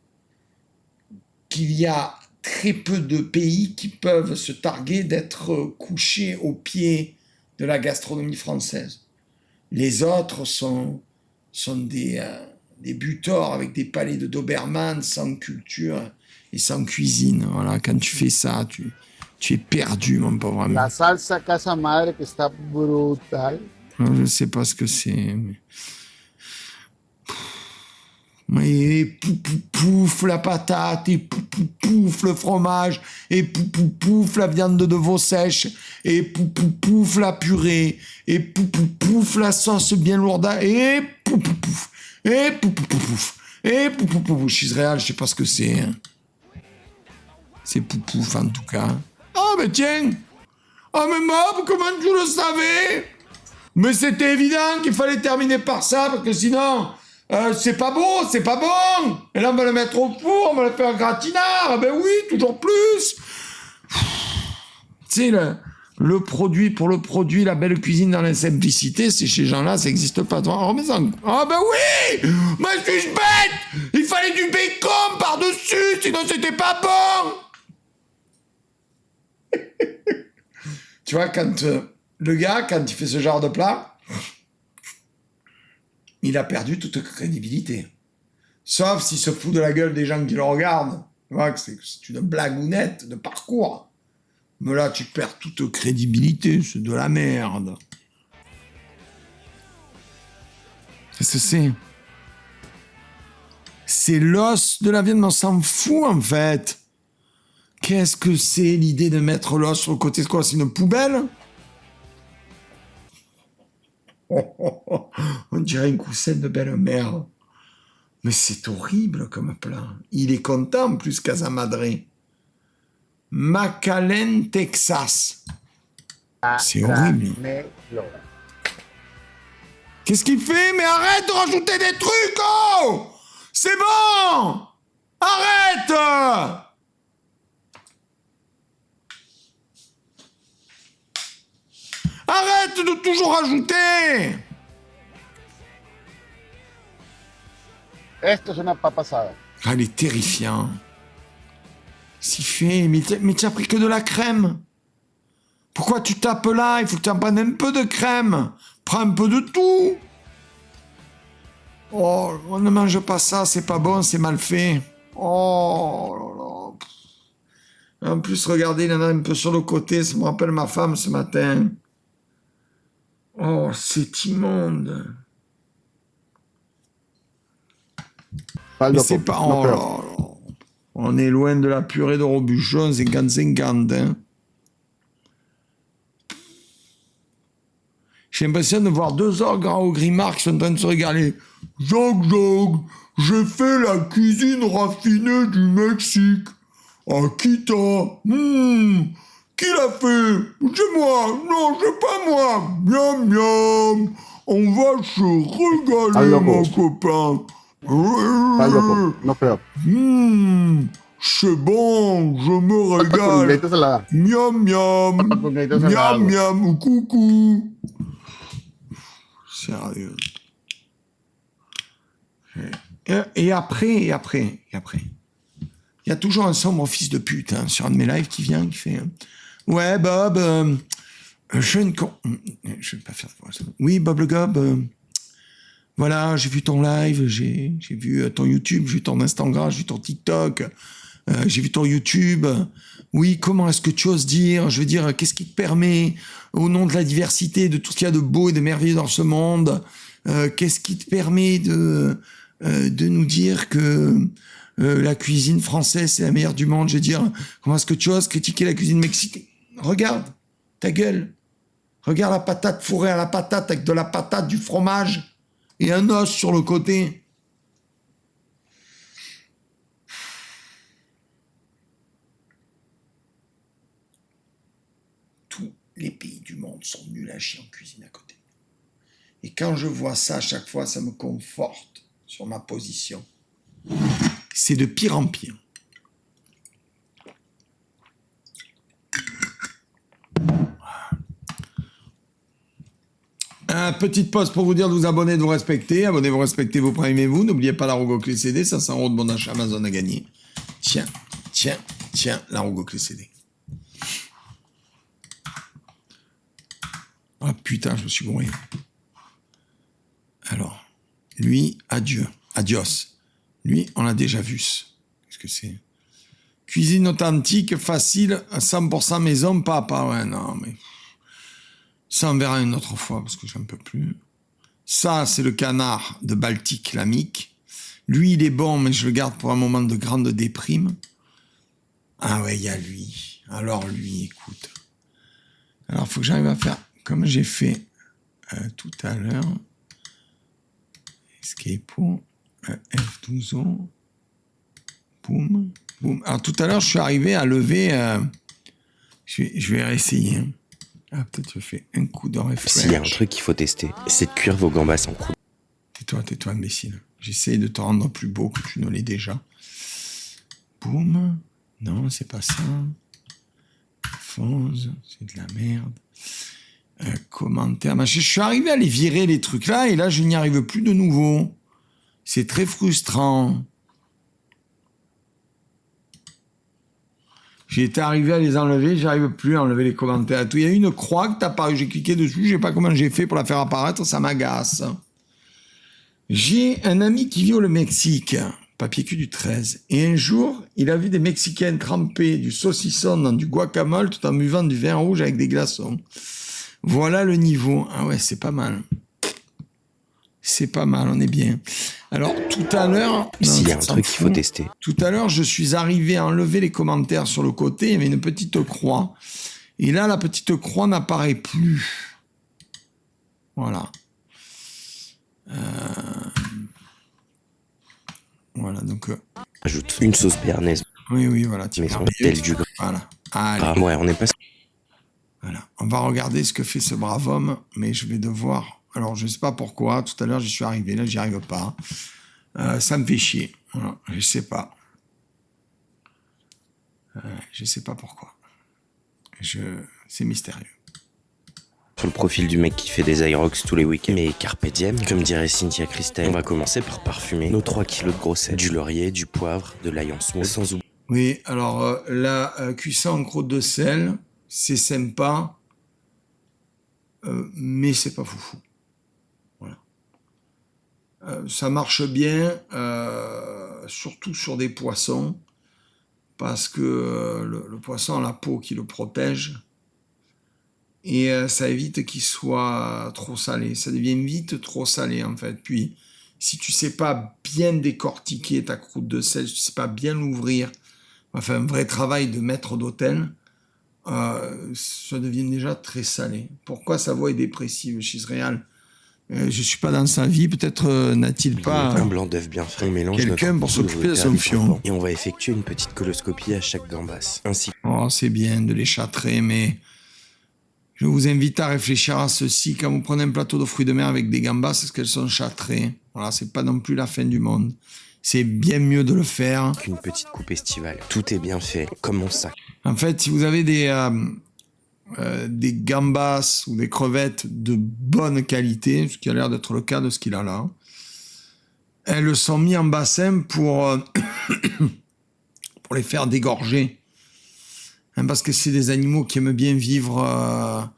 qu'il y a très peu de pays qui peuvent se targuer d'être couchés au pied de la gastronomie française. Les autres sont des butors avec des palais de Doberman sans culture et sans cuisine. Voilà, quand tu fais ça, tu es perdu, mon pauvre ami. La salsa Casa Madre que está brutal. Je ne sais pas ce que c'est. Et pouf la patate, et pouf le fromage, et pouf la viande de veau sèche, et pouf la purée, et pouf la sauce bien lourde, et pouf, et pouf, et pouf. Je suis réel, je sais pas ce que c'est. Hein. C'est pouf en tout cas. Ah mais tiens. Ah mais Mob, comment tu le savais? Mais c'était évident qu'il fallait terminer par ça, parce que sinon, c'est pas beau, c'est pas bon. Et là, on va le mettre au four, on va le faire gratinard. Ah ben oui, toujours plus. Tu sais, le produit pour le produit, la belle cuisine dans la simplicité, c'est chez ces gens-là, ça n'existe pas. Remets-en. Ah ben oui. Moi, suis-je bête? Il fallait du bacon par-dessus, sinon c'était pas bon. Tu vois, quand le gars, quand il fait ce genre de plat, il a perdu toute crédibilité. Sauf s'il se fout de la gueule des gens qui le regardent. Tu vois, que c'est une blagounette de parcours. Mais là, tu perds toute crédibilité, c'est de la merde. Qu'est-ce que c'est? C'est l'os de la viande, mais on s'en fout, en fait. Qu'est-ce que c'est l'idée de mettre l'os sur le côté? C'est quoi? C'est une poubelle? On dirait une coussette de belle-mère. Mais c'est horrible comme plat. Il est content, en plus, Casamadre. McAllen, Texas. C'est horrible. Qu'est-ce qu'il fait? Mais arrête de rajouter des trucs, oh! C'est bon! Arrête! Arrête de toujours rajouter! Esto es una papa asada. Ah, il est terrifiant. S'il fait, mais tu as pris que de la crème. Pourquoi tu tapes là? Il faut que tu en prennes un peu de crème. Prends un peu de tout. Oh, on ne mange pas ça, c'est pas bon, c'est mal fait. Oh là là. En plus, regardez, il en a un peu sur le côté, ça me rappelle ma femme ce matin. Oh, c'est immonde. Mais c'est pas... Oh là là. On est loin de la purée de Robuchon, 50-50. Hein. J'ai l'impression de voir deux ogres au Grimard qui sont en train de se régaler. Jacques, j'ai fait la cuisine raffinée du Mexique. Akita. Qui l'a fait? C'est moi. Non, c'est pas moi. Miam, miam. On va se régaler, mon copain. No creo. C'est bon, je me régale. Miam, miam. Miam, miam. Coucou. Sérieux. Et après. Il y a toujours un sombre fils de pute hein, sur un de mes lives qui vient, qui fait ouais, Bob, je ne. Je vais pas faire ça. Oui, Bob le Gob, voilà, j'ai vu ton live, j'ai vu ton YouTube, j'ai vu ton Instagram, j'ai vu ton TikTok, j'ai vu ton YouTube. Oui, comment est-ce que tu oses dire? Je veux dire, qu'est-ce qui te permet, au nom de la diversité, de tout ce qu'il y a de beau et de merveilleux dans ce monde, qu'est-ce qui te permet de nous dire que la cuisine française, c'est la meilleure du monde? Je veux dire, comment est-ce que tu oses critiquer la cuisine mexicaine? Regarde, ta gueule. Regarde la patate fourrée à la patate avec de la patate, du fromage et un os sur le côté. Tous les pays du monde sont nuls à chier en cuisine à côté. Et quand je vois ça, à chaque fois, ça me conforte sur ma position. C'est de pire en pire. Petite pause pour vous dire de vous abonner, de vous respecter. Abonnez-vous, respectez-vous, primez-vous. N'oubliez pas la Rogo Clé CD, 500 € de bon achat Amazon à gagner. Tiens, la Rogo Clé CD. Ah putain, je me suis gouré. Alors, lui, adios. Lui, on l'a déjà vu. Qu'est-ce que c'est? Cuisine authentique, facile, 100% maison, papa. Ouais, non, mais... Ça, on verra une autre fois, parce que j'en peux plus. Ça, c'est le canard de Baltique Lamique. Lui, il est bon, mais je le garde pour un moment de grande déprime. Ah ouais, il y a lui. Alors lui, écoute. Alors, il faut que j'arrive à faire comme j'ai fait tout à l'heure. Escape, F12O. Boum, boum. Alors, tout à l'heure, je suis arrivé à lever... je vais réessayer. Ah, peut-être je fais un coup de refresh. S'il y a un truc qu'il faut tester, c'est de cuire vos gambas en croûte. Tais-toi, imbécile. J'essaye de te rendre plus beau que tu ne l'es déjà. Boum. Non, c'est pas ça. Fonze, c'est de la merde. Commentaire, machin. Je suis arrivé à les virer, les trucs là, et là, je n'y arrive plus de nouveau. C'est très frustrant. J'ai été arrivé à les enlever, j'arrive plus à enlever les commentaires. Il y a une croix qui est apparue, j'ai cliqué dessus, je sais pas comment j'ai fait pour la faire apparaître, ça m'agace. J'ai un ami qui vit au Mexique, papier cul du 13, et un jour, il a vu des Mexicains tremper du saucisson dans du guacamole tout en buvant du vin rouge avec des glaçons. Voilà le niveau. Ah ouais, c'est pas mal. C'est pas mal, on est bien. Alors, tout à l'heure... S'il y a un truc qu'il faut tester. Tout à l'heure, je suis arrivé à enlever les commentaires sur le côté. Il y avait une petite croix. Et là, la petite croix n'apparaît plus. Voilà. Voilà, donc... Ajoute une sauce béarnaise. Oui, voilà. Mais son tel du gras. Voilà. Allez. Ah ouais, on est pas... Voilà. On va regarder ce que fait ce brave homme, mais je vais devoir... Alors, je ne sais pas pourquoi. Tout à l'heure, j'y suis arrivé. Là, j'y arrive pas. Ça me fait chier. Voilà. Je sais pas. Je sais pas pourquoi. C'est mystérieux. Sur le profil du mec qui fait des Aerox tous les week-ends. Mais carpe diem, comme dirait Cynthia Christel, on va commencer par parfumer nos 3 kilos de grossettes. Du laurier, du poivre, de l'ail en smooth, sans oublier. Oui, alors la cuisson en croûte de sel, c'est sympa, mais c'est pas foufou. Voilà. Ça marche bien, surtout sur des poissons, parce que le poisson a la peau qui le protège, et ça évite qu'il soit trop salé. Ça devient vite trop salé, en fait. Puis, si tu sais pas bien décortiquer ta croûte de sel, si tu sais pas bien l'ouvrir, enfin, un vrai travail de maître d'hôtel, ça devient déjà très salé. Pourquoi sa voix est dépressive chez Israël? Je suis pas dans sa vie, peut-être n'a-t-il pas un blanc d'œuf bien frais. On mélange quelqu'un pour s'occuper de son fion. Et on va effectuer une petite coloscopie à chaque gambasse. Ainsi. Oh, c'est bien de les châtrer, mais je vous invite à réfléchir à ceci. Quand vous prenez un plateau de fruits de mer avec des gambas, est-ce qu'elles sont châtrées? Voilà, c'est pas non plus la fin du monde. C'est bien mieux de le faire qu'une petite coupe estivale. Tout est bien fait, comme mon sac. En fait, si vous avez des gambas ou des crevettes de bonne qualité, ce qui a l'air d'être le cas de ce qu'il a là, elles sont mises en bassin pour les faire dégorger. Hein, parce que c'est des animaux qui aiment bien vivre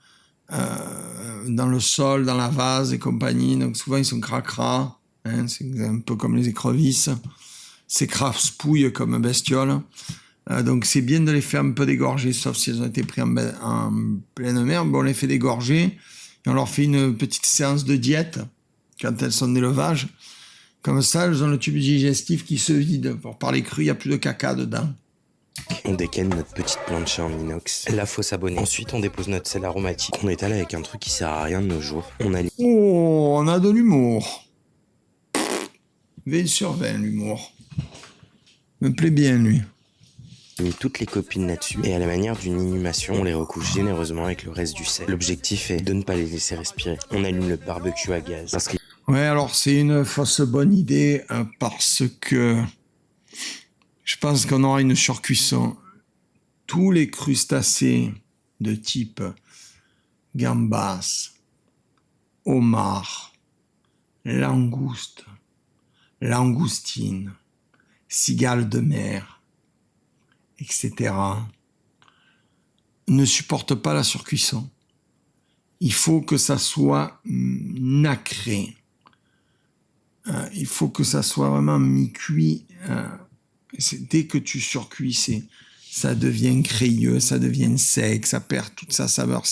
dans le sol, dans la vase et compagnie. Donc souvent, ils sont cracra. Hein, c'est un peu comme les écrevisses. C'est crasse-pouille comme bestioles. Donc c'est bien de les faire un peu dégorger, sauf si elles ont été prises en pleine mer. Bon, on les fait dégorger et on leur fait une petite séance de diète quand elles sont d'élevage. Comme ça, elles ont le tube digestif qui se vide. Pour parler cru, il n'y a plus de caca dedans. On décaine notre petite plancha en inox. Là, faut s'abonner. Ensuite, on dépose notre sel aromatique. On étale avec un truc qui sert à rien de nos jours. Oh, on a de l'humour. 20 sur 20, l'humour. Me plaît bien, lui. mis toutes les copines là-dessus et à la manière d'une inhumation, on les recouche généreusement avec le reste du sel. L'objectif est de ne pas les laisser respirer. On allume le barbecue à gaz. Parce que Ouais, alors c'est une fausse bonne idée parce que je pense qu'on aura une surcuisson. Tous les crustacés de type gambas, homard, langouste, langoustine, cigale de mer, etc., ne supportent pas la surcuisson. Il faut que ça soit nacré. Il faut que ça soit vraiment mi-cuit. Dès que tu surcuis, ça devient crayeux, ça devient sec, ça perd toute sa saveur.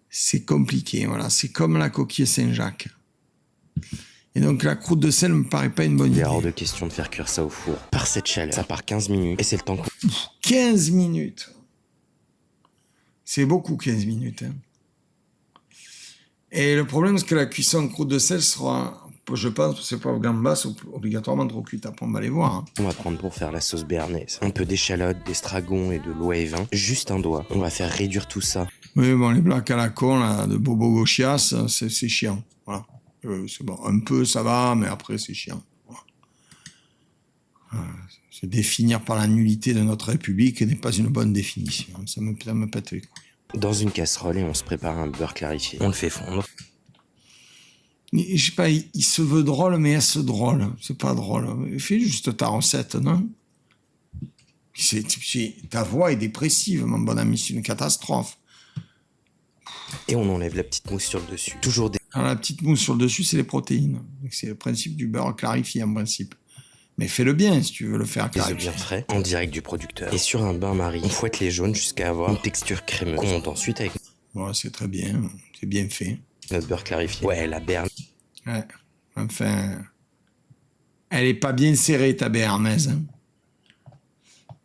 C'est compliqué, voilà. C'est comme la coquille Saint-Jacques. Et donc la croûte de sel me paraît pas une bonne il idée. est hors de question de faire cuire ça au four. Par cette chaleur, ça part 15 minutes et c'est le temps qu'on... 15 minutes. C'est beaucoup 15 minutes. Hein. Et le problème, c'est que la cuisson en croûte de sel sera, je pense, c'est pas au gambas, obligatoirement trop cuite. Après, on va les voir. Hein. On va prendre pour faire la sauce béarnaise. Un peu d'échalote, d'estragon et de l'oie et vin. Juste un doigt. On va faire réduire tout ça. Oui, bon, les blagues à la con, là, de Bobo Gauchias, c'est chiant. Voilà. C'est bon. Un peu, ça va, mais après, c'est chiant. Voilà. Se définir par la nullité de notre République n'est pas une bonne définition. Ça me pète les couilles. Dans une casserole et on se prépare un beurre clarifié. On le fait fondre. Je sais pas, il se veut drôle, mais est-ce drôle? C'est pas drôle. Fais juste ta recette, non? Ta voix est dépressive, mon bon ami, c'est une catastrophe. Et on enlève la petite mousse sur le dessus. Toujours des... Alors, la petite mousse sur le dessus, c'est les protéines. C'est le principe du beurre clarifié, en principe. Mais fais-le bien, si tu veux le faire Des œufs clarifier. bien frais, en direct du producteur. Et sur un bain-marie, on fouette les jaunes jusqu'à avoir une texture crémeuse. On monte ensuite avec Bon, c'est très bien, c'est bien fait. notre beurre clarifié. Ouais, la béarnaise. Ouais. Enfin, elle est pas bien serrée, ta béarnaise. Hein.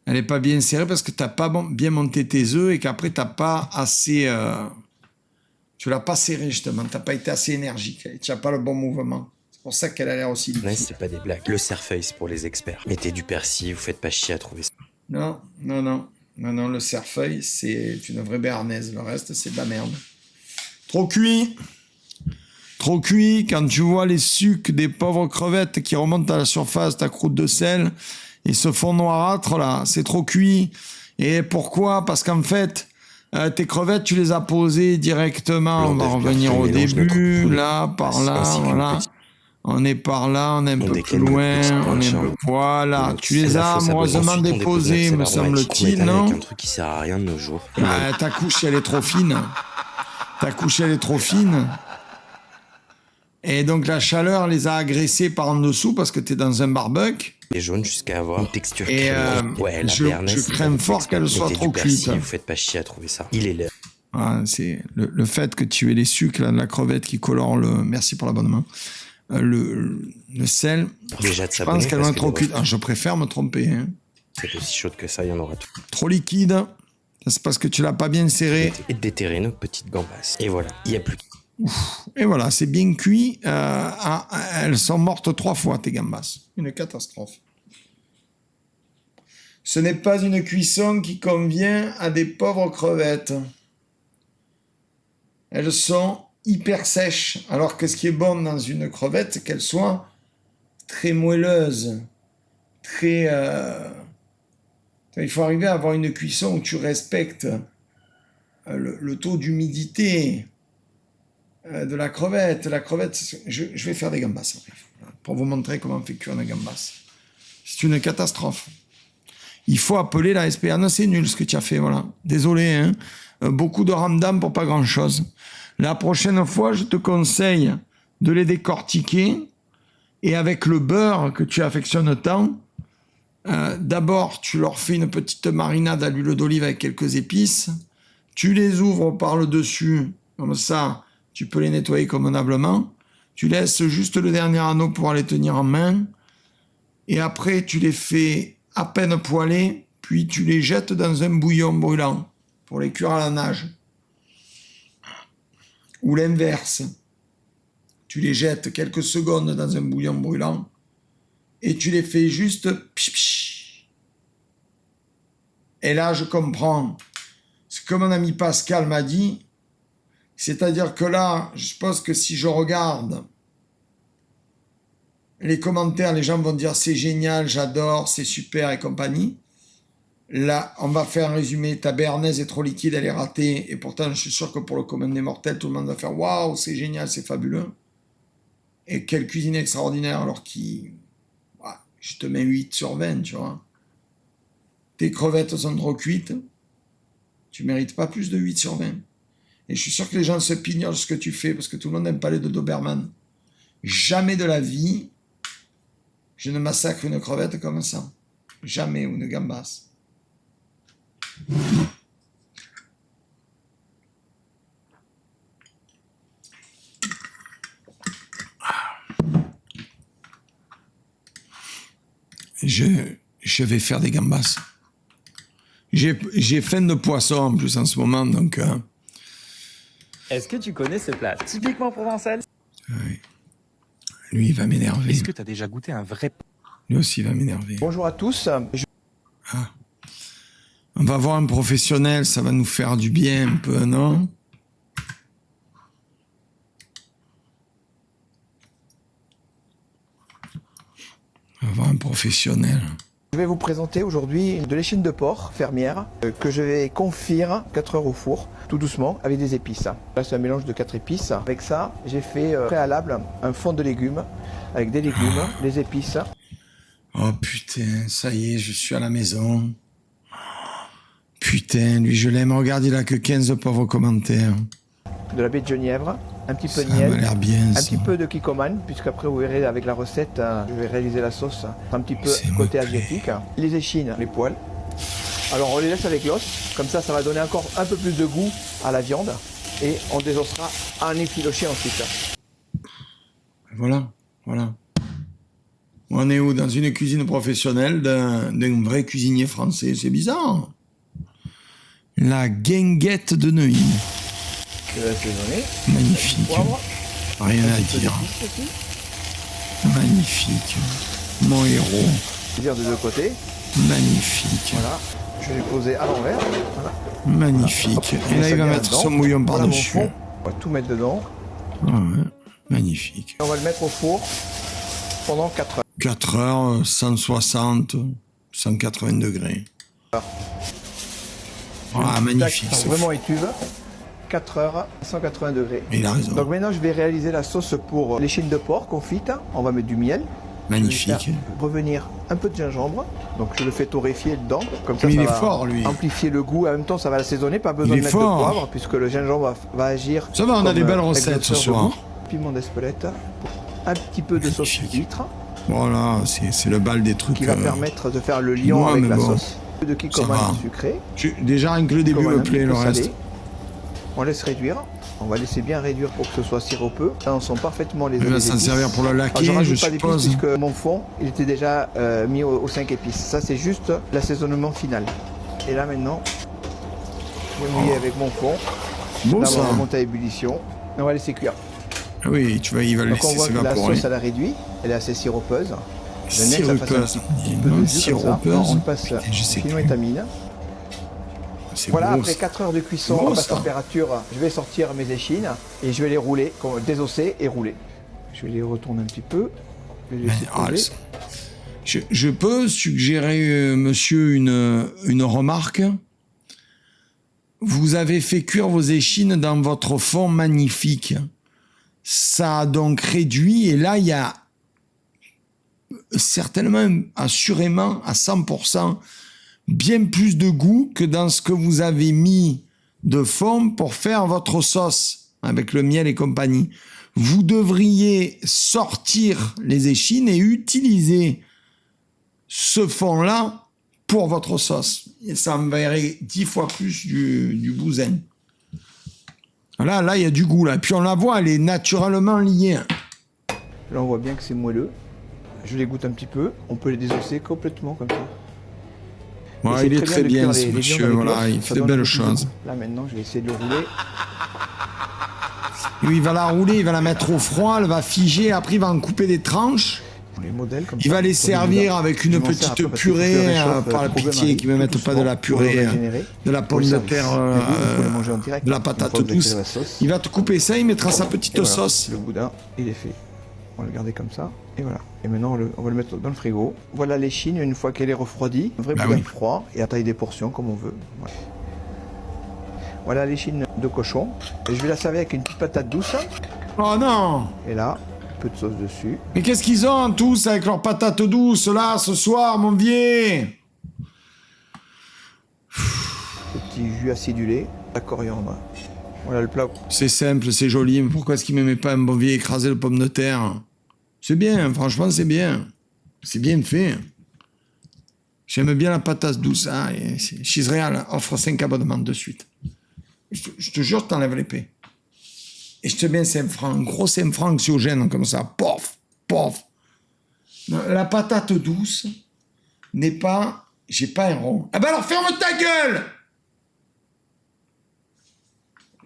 Elle est pas bien serrée parce que t'as pas bien monté tes œufs et qu'après t'as pas assez... Tu l'as pas serré, justement. T'as pas été assez énergique. Tu n'as pas le bon mouvement. C'est pour ça qu'elle a l'air aussi Là, liquide. c'est pas des blagues. Le cerfeuil, c'est pour les experts. Mettez du persil, vous faites pas chier à trouver ça. Non, le cerfeuil, c'est une vraie béarnaise. Le reste, c'est de la merde. Trop cuit. Trop cuit. Quand tu vois les sucs des pauvres crevettes qui remontent à la surface de ta croûte de sel et se font noirâtre, là, c'est trop cuit. Et pourquoi? Parce qu'en fait, tes crevettes, tu les as posées directement. On va revenir au début, là, par là, voilà. On est par là, on est un peu plus loin, on est un peu... Voilà, tu les as amoureusement déposées, me semble-t-il, non? Avec un truc qui sert à rien de nos jours. Ta couche, elle est trop fine. Ta couche, elle est trop fine. Et donc, la chaleur les a agressés par en dessous parce que t'es dans un barbecue. Les jaunes jusqu'à avoir une texture Et ouais, la je béarnaise, crains fort qu'elle soit trop cuite. Vous faites pas chier à trouver ça. Il est l'heure. Ah, c'est le fait que tu aies les sucres là, de la crevette qui colore le... Merci pour l'abonnement. Le sel, Déjà de je pense qu'elle va être trop cuite. Ah, je préfère me tromper. Hein. C'est aussi chaude que ça, il y en aura tout. Trop liquide, c'est parce que tu l'as pas bien serré. Et de déterrer nos petites gambas. Et voilà, il y a plus. Et voilà, c'est bien cuit. Elles sont mortes 3 fois, tes gambas. Une catastrophe. Ce n'est pas une cuisson qui convient à des pauvres crevettes. Elles sont hyper sèches. Alors que ce qui est bon dans une crevette, c'est qu'elle soit très moelleuse. Très... Il faut arriver à avoir une cuisson où tu respectes le taux d'humidité de la crevette. La crevette, je vais faire des gambas après, pour vous montrer comment on fait cuire une gambas. C'est une catastrophe. Il faut appeler la SPA. Non, c'est nul ce que tu as fait, voilà. Désolé, hein. Beaucoup de ramdam pour pas grand-chose. La prochaine fois, je te conseille de les décortiquer et avec le beurre que tu affectionnes tant, d'abord, tu leur fais une petite marinade à l'huile d'olive avec quelques épices. Tu les ouvres par le dessus, comme ça, tu peux les nettoyer convenablement. Tu laisses juste le dernier anneau pour les tenir en main. Et après, tu les fais à peine poêler, puis tu les jettes dans un bouillon brûlant pour les cuire à la nage. Ou l'inverse. Tu les jettes quelques secondes dans un bouillon brûlant et tu les fais juste pich pich. Et là, je comprends ce que mon ami Pascal m'a dit. C'est-à-dire que là, je pense que si je regarde les commentaires, les gens vont dire c'est génial, j'adore, c'est super et compagnie. Là, on va faire un résumé. Ta béarnaise est trop liquide, elle est ratée. Et pourtant, je suis sûr que pour le commun des mortels, tout le monde va faire waouh, c'est génial, c'est fabuleux. Et quelle cuisine extraordinaire, alors je te mets 8 sur 20, tu vois. Tes crevettes sont trop cuites, tu mérites pas plus de 8 sur 20. Et je suis sûr que les gens se pignolent ce que tu fais, parce que tout le monde n'aime pas les de Doberman. Jamais de la vie, je ne massacre une crevette comme ça. Jamais, ou une gambasse. Je vais faire des gambas. J'ai faim de poisson en plus en ce moment, donc... Est-ce que tu connais ce plat typiquement provençal? Oui. Lui, il va m'énerver. Est-ce que tu as déjà goûté un vrai... Lui aussi, il va m'énerver. Bonjour à tous. On va voir un professionnel, ça va nous faire du bien un peu, non? On va voir un professionnel. Je vais vous présenter aujourd'hui de l'échine de porc fermière que je vais confire 4 heures au four, tout doucement, avec des épices. Là, c'est un mélange de 4 épices. Avec ça, j'ai fait préalable un fond de légumes, avec des légumes, des épices. Oh putain, ça y est, je suis à la maison. Putain, lui, je l'aime. Regarde, il a que 15 pauvres commentaires. De la baie de Genièvre, un petit peu de Ça m'a miel, l'air bien, un ça. petit peu de kikkoman, puisqu'après vous verrez avec la recette, je vais réaliser la sauce un petit peu C'est côté me plaît. asiatique. Les échines, les poils. Alors on les laisse avec l'os, comme ça va donner encore un peu plus de goût à la viande. Et on désossera en effiloché ensuite. Voilà, voilà. On est où? Dans une cuisine professionnelle d'un vrai cuisinier français. C'est bizarre. La guinguette de Neuilly. Je vais assaisonner. Magnifique. Poivre. Rien à Un peu dire. d'épices aussi. Magnifique. Mon héros. Dire de deux côtés. Magnifique. Voilà. Je vais les poser à l'envers. Voilà. Magnifique. Et là, il va mettre son mouillon Voilà mon par-dessus. fond. On va tout mettre dedans. Ah ouais. Magnifique. Et on va le mettre au four pendant 4 heures. 4 heures, 160, 180 degrés. Ah, magnifique. Tac, ce vraiment fou. étuve. 4 heures, 180 degrés. Il a raison. Donc maintenant, je vais réaliser la sauce pour l'échine de porc confite. On va mettre du miel. Magnifique. Je vais faire revenir un peu de gingembre. Donc je le fais torréfier dedans. Comme ça, Mais ça il est va fort, lui. amplifier le goût. En même temps, ça va l'assaisonner. Pas besoin Il de est mettre fort. de poivre puisque le gingembre va agir. Ça va, on a comme, des belles recettes ce exhausteur de soir. goût. Piment d'Espelette. Un petit peu de sauce Magnifique. huître Voilà, c'est le bal des trucs. qui va permettre de faire le lion moi, avec mais la bon, sauce. Un peu de ça kikkoman va. sucré. Déjà, rien que le début Kikkoman me un plaît, petit le peu reste. salé. On laisse réduire. On va laisser bien réduire pour que ce soit siropeux. Là, on sent parfaitement les Il va les s'en épices. servir pour le Alors, laquer, je je rajoute pas d'épices suppose. puisque mon fond, il était déjà mis aux 5 épices. Ça, c'est juste l'assaisonnement final. Et là, maintenant, je vais mouiller avec mon fond. Bon, Là, ça. on va remonter à ébullition. Et on va laisser cuire. Ah oui, il va le Donc, on laisser voit que la s'évaporer. sauce, elle a réduit. Elle est assez siropeuse. J'aime bien que ça fasse un Siropeuse. petit peu de Non, jus comme ça. siropeuse. On le passe Putain, je sais finement plus. étamine. C'est Voilà, beau, après ça. 4 heures de cuisson Bon, à basse ça. température, je vais sortir mes échines et je vais les rouler, désosser et rouler. Je vais les retourner un petit peu. Je vais les laisser Ah, poser. je peux suggérer, monsieur, une remarque. Vous avez fait cuire vos échines dans votre fond magnifique. Ça a donc réduit, et là, il y a certainement, assurément, à 100%, bien plus de goût que dans ce que vous avez mis de fond pour faire votre sauce, avec le miel et compagnie. Vous devriez sortir les échines et utiliser ce fond-là pour votre sauce. Et ça enverrait 10 fois plus du bousin. Là, il y a du goût, là. Puis on la voit, elle est naturellement liée. Là, on voit bien que c'est moelleux. Je les goûte un petit peu. On peut les désosser complètement comme ça. Ouais, Et il est c'est très de bien, cuire ce les viandes monsieur. avec Voilà, l'os, il ça fait de donne belles un peu plus de choses. goût. Là, maintenant, je vais essayer de le rouler. Et il va la rouler, il va la mettre au froid, elle va figer, après il va en couper des tranches. les modèles comme Il ça. va les servir avec une petite purée, par la pitié, qui ne me mettent pas de la purée, de la pomme de terre, de la patate douce. Il va te couper ça, il mettra sa petite sauce. Le boudin, il est fait. On va le garder comme ça, et voilà. Et maintenant, on va le mettre dans le frigo. Voilà l'échine, une fois qu'elle est refroidie. Un vrai boudin froid, et à taille des portions, comme on veut. Voilà l'échine de cochon. Et je vais la servir avec une petite patate douce. Oh non! Et là, un peu de sauce dessus. Mais qu'est-ce qu'ils ont tous avec leurs patates douces là ce soir, mon vieux? Petit jus acidulé, la coriandre. Voilà le plat. C'est simple, c'est joli. Pourquoi est-ce qu'il ne me met pas un bon vieux écrasé de pommes de terre? C'est bien, franchement, c'est bien. C'est bien fait. J'aime bien la patate douce. Ah, Chisréal offre 5 abonnements de suite. Je te jure, je t'enlève l'épée. Et je te mets 5 francs, un gros 5 francs anxiogène comme ça. Pof, pof. La patate douce n'est pas... J'ai pas un rond. Ah ben alors ferme ta gueule!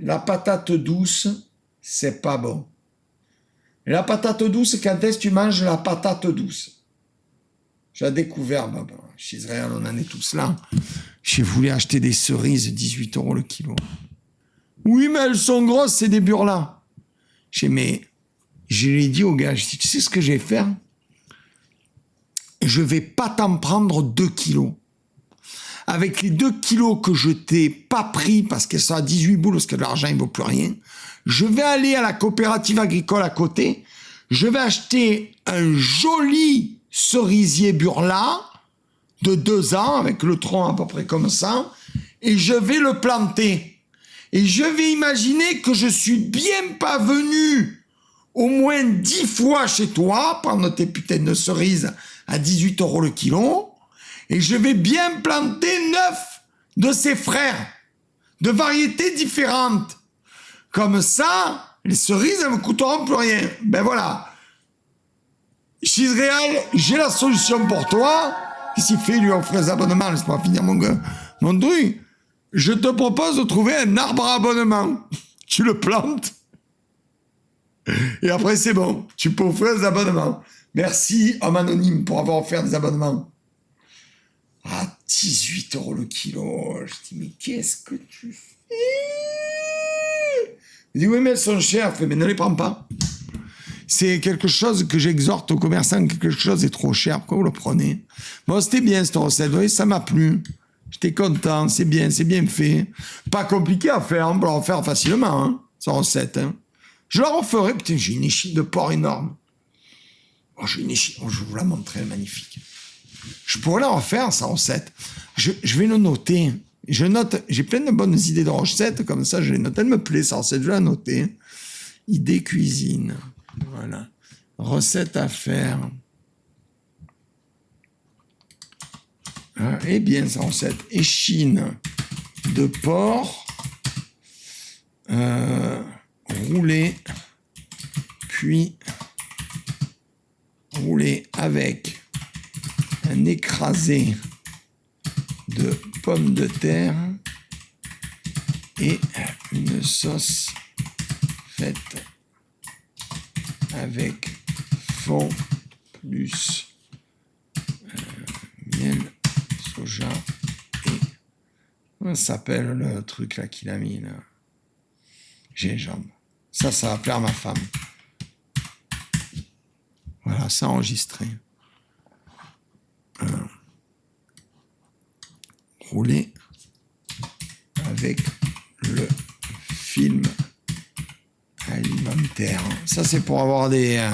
La patate douce, c'est pas bon. La patate douce, quand est-ce que tu manges la patate douce? J'ai découvert, chez Israël, on en est tous là. J'ai voulu acheter des cerises, 18 € le kilo. Oui, mais elles sont grosses, c'est des burlas. Je lui ai dit au gars, tu sais ce que je vais faire? Je vais pas t'en prendre 2 kilos. Avec les 2 kilos que je t'ai pas pris parce qu'elles sont à 18 boules, parce que l'argent, il vaut plus rien, je vais aller à la coopérative agricole à côté, je vais acheter un joli cerisier burla de 2 ans, avec le tronc à peu près comme ça, et je vais le planter. Et je vais imaginer que je suis bien pas venu au moins 10 fois chez toi, prendre tes putains de cerises à 18 € le kilo, et je vais bien planter 9 de ses frères, de variétés différentes. Comme ça, les cerises, elles me coûteront plus rien. Ben voilà. Chisréal, j'ai la solution pour toi. Qu'est-ce qu'il fait, lui, offre les abonnements? Laisse-moi finir mon truc. Je te propose de trouver un arbre à abonnement. Tu le plantes. Et après, c'est bon. Tu peux offrir des abonnements. Merci, homme anonyme, pour avoir offert des abonnements. Ah, 18 € le kilo. Je dis, mais qu'est-ce que tu fais? Il dit, oui, mais elles sont chères. Je fais, mais ne les prends pas. C'est quelque chose que j'exhorte aux commerçants, quelque chose est trop cher. Pourquoi vous le prenez? Bon, c'était bien cette recette. Vous voyez, ça m'a plu. J'étais content. C'est bien fait. Pas compliqué à faire. On peut la refaire facilement, hein, cette recette. Hein. Je la referai. Putain, j'ai une échine de porc énorme. Oh, j'ai une échine. Oh, je vais vous la montrer, elle est magnifique. Je pourrais la refaire, sa recette. Je vais le noter. Je note, j'ai plein de bonnes idées de recettes, comme ça, je les note. Elle me plaît, sa recette, je vais la noter. Idée cuisine. Voilà. Recette à faire. Eh bien, sa recette. Échine de porc. Roulé. Puis roulé avec un écrasé de pommes de terre et une sauce faite avec fond plus miel, soja et comment ça s'appelle le truc là qu'il a mis là? Gingembre. Ça va plaire à ma femme. Voilà, ça enregistré. Roulé avec le film alimentaire. Ça, c'est pour avoir des...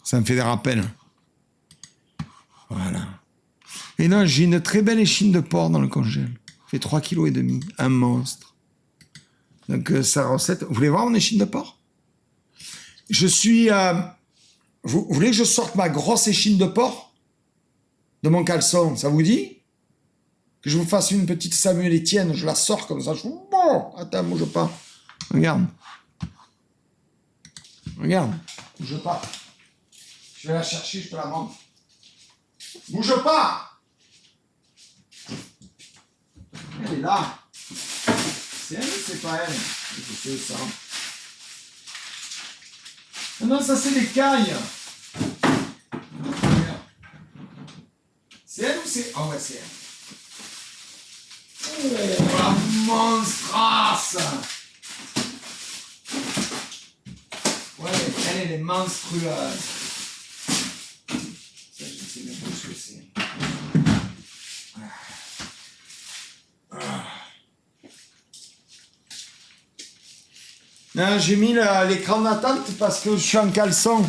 ça me fait des rappels. Voilà. Et non, j'ai une très belle échine de porc dans le congèle. Ça fait 3,5 kg. Un monstre. Donc, sa recette... Vous voulez voir mon échine de porc? Je suis... Vous voulez que je sorte ma grosse échine de porc de mon caleçon? Ça vous dit? Que je vous fasse une petite Samuel Etienne, je la sors comme ça. Je fais, bon, attends, bouge pas. Regarde. Regarde. Bouge pas. Je vais la chercher, je te la montre. Bouge pas. Elle est là. C'est elle ou c'est pas elle? C'est ça. Ah non, ça c'est les cailles. c'est... Ah ouais, c'est... Oh, la monstrasse! Ouais, elle est monstrueuse. Ça, je sais même pas ce que c'est. Non, j'ai mis l'écran d'attente parce que je suis en caleçon.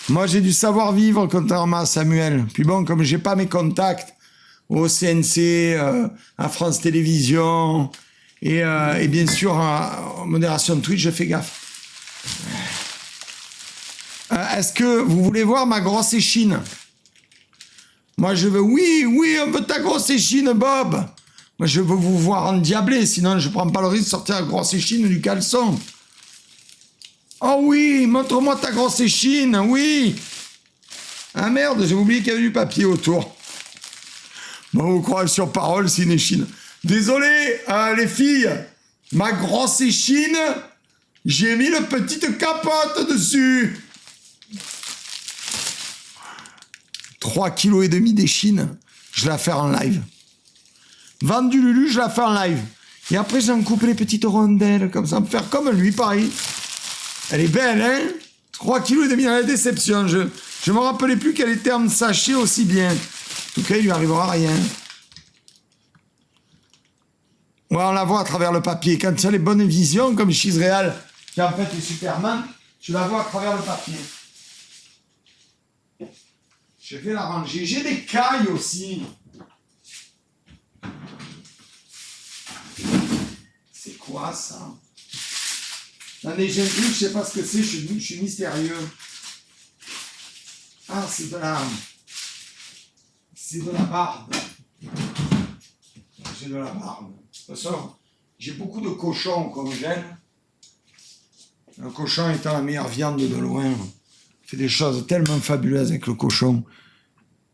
Moi, j'ai du savoir-vivre, contrairement à Samuel. Puis bon, comme j'ai pas mes contacts au CNC, à France Télévisions et bien sûr en modération de Twitch, je fais gaffe. Est-ce que vous voulez voir ma grosse échine? Moi, je veux... Oui, un peu ta grosse échine, Bob. Moi, je veux vous voir endiablé, sinon je prends pas le risque de sortir la grosse échine du caleçon. Oh oui, montre-moi ta grosse échine, oui. Ah merde, j'ai oublié qu'il y avait du papier autour. Bon, vous croyez sur parole, c'est une échine. Désolé, les filles, ma grosse échine, j'ai mis une petite capote dessus. 3,5 kg d'échine, je la fais en live. Vendu Lulu, je la fais en live. Et après, j'en coupe les petites rondelles, comme ça, me faire comme lui, pareil. Elle est belle, hein? 3,5 kg dans la déception. Je me rappelais plus qu'elle était en sachet aussi bien. En tout cas, il lui arrivera rien. Ouais, on la voit à travers le papier. Quand tu as les bonnes visions, comme chez Israël, qui en fait est Superman, tu la vois à travers le papier. Je vais la ranger. J'ai des cailles aussi. C'est quoi ça? Attendez, j'ai vu, je sais pas ce que c'est, je suis mystérieux. Ah, c'est de la barbe. J'ai de la barbe. De toute façon, j'ai beaucoup de cochons comme j'aime. Le cochon étant la meilleure viande de loin. On fait des choses tellement fabuleuses avec le cochon.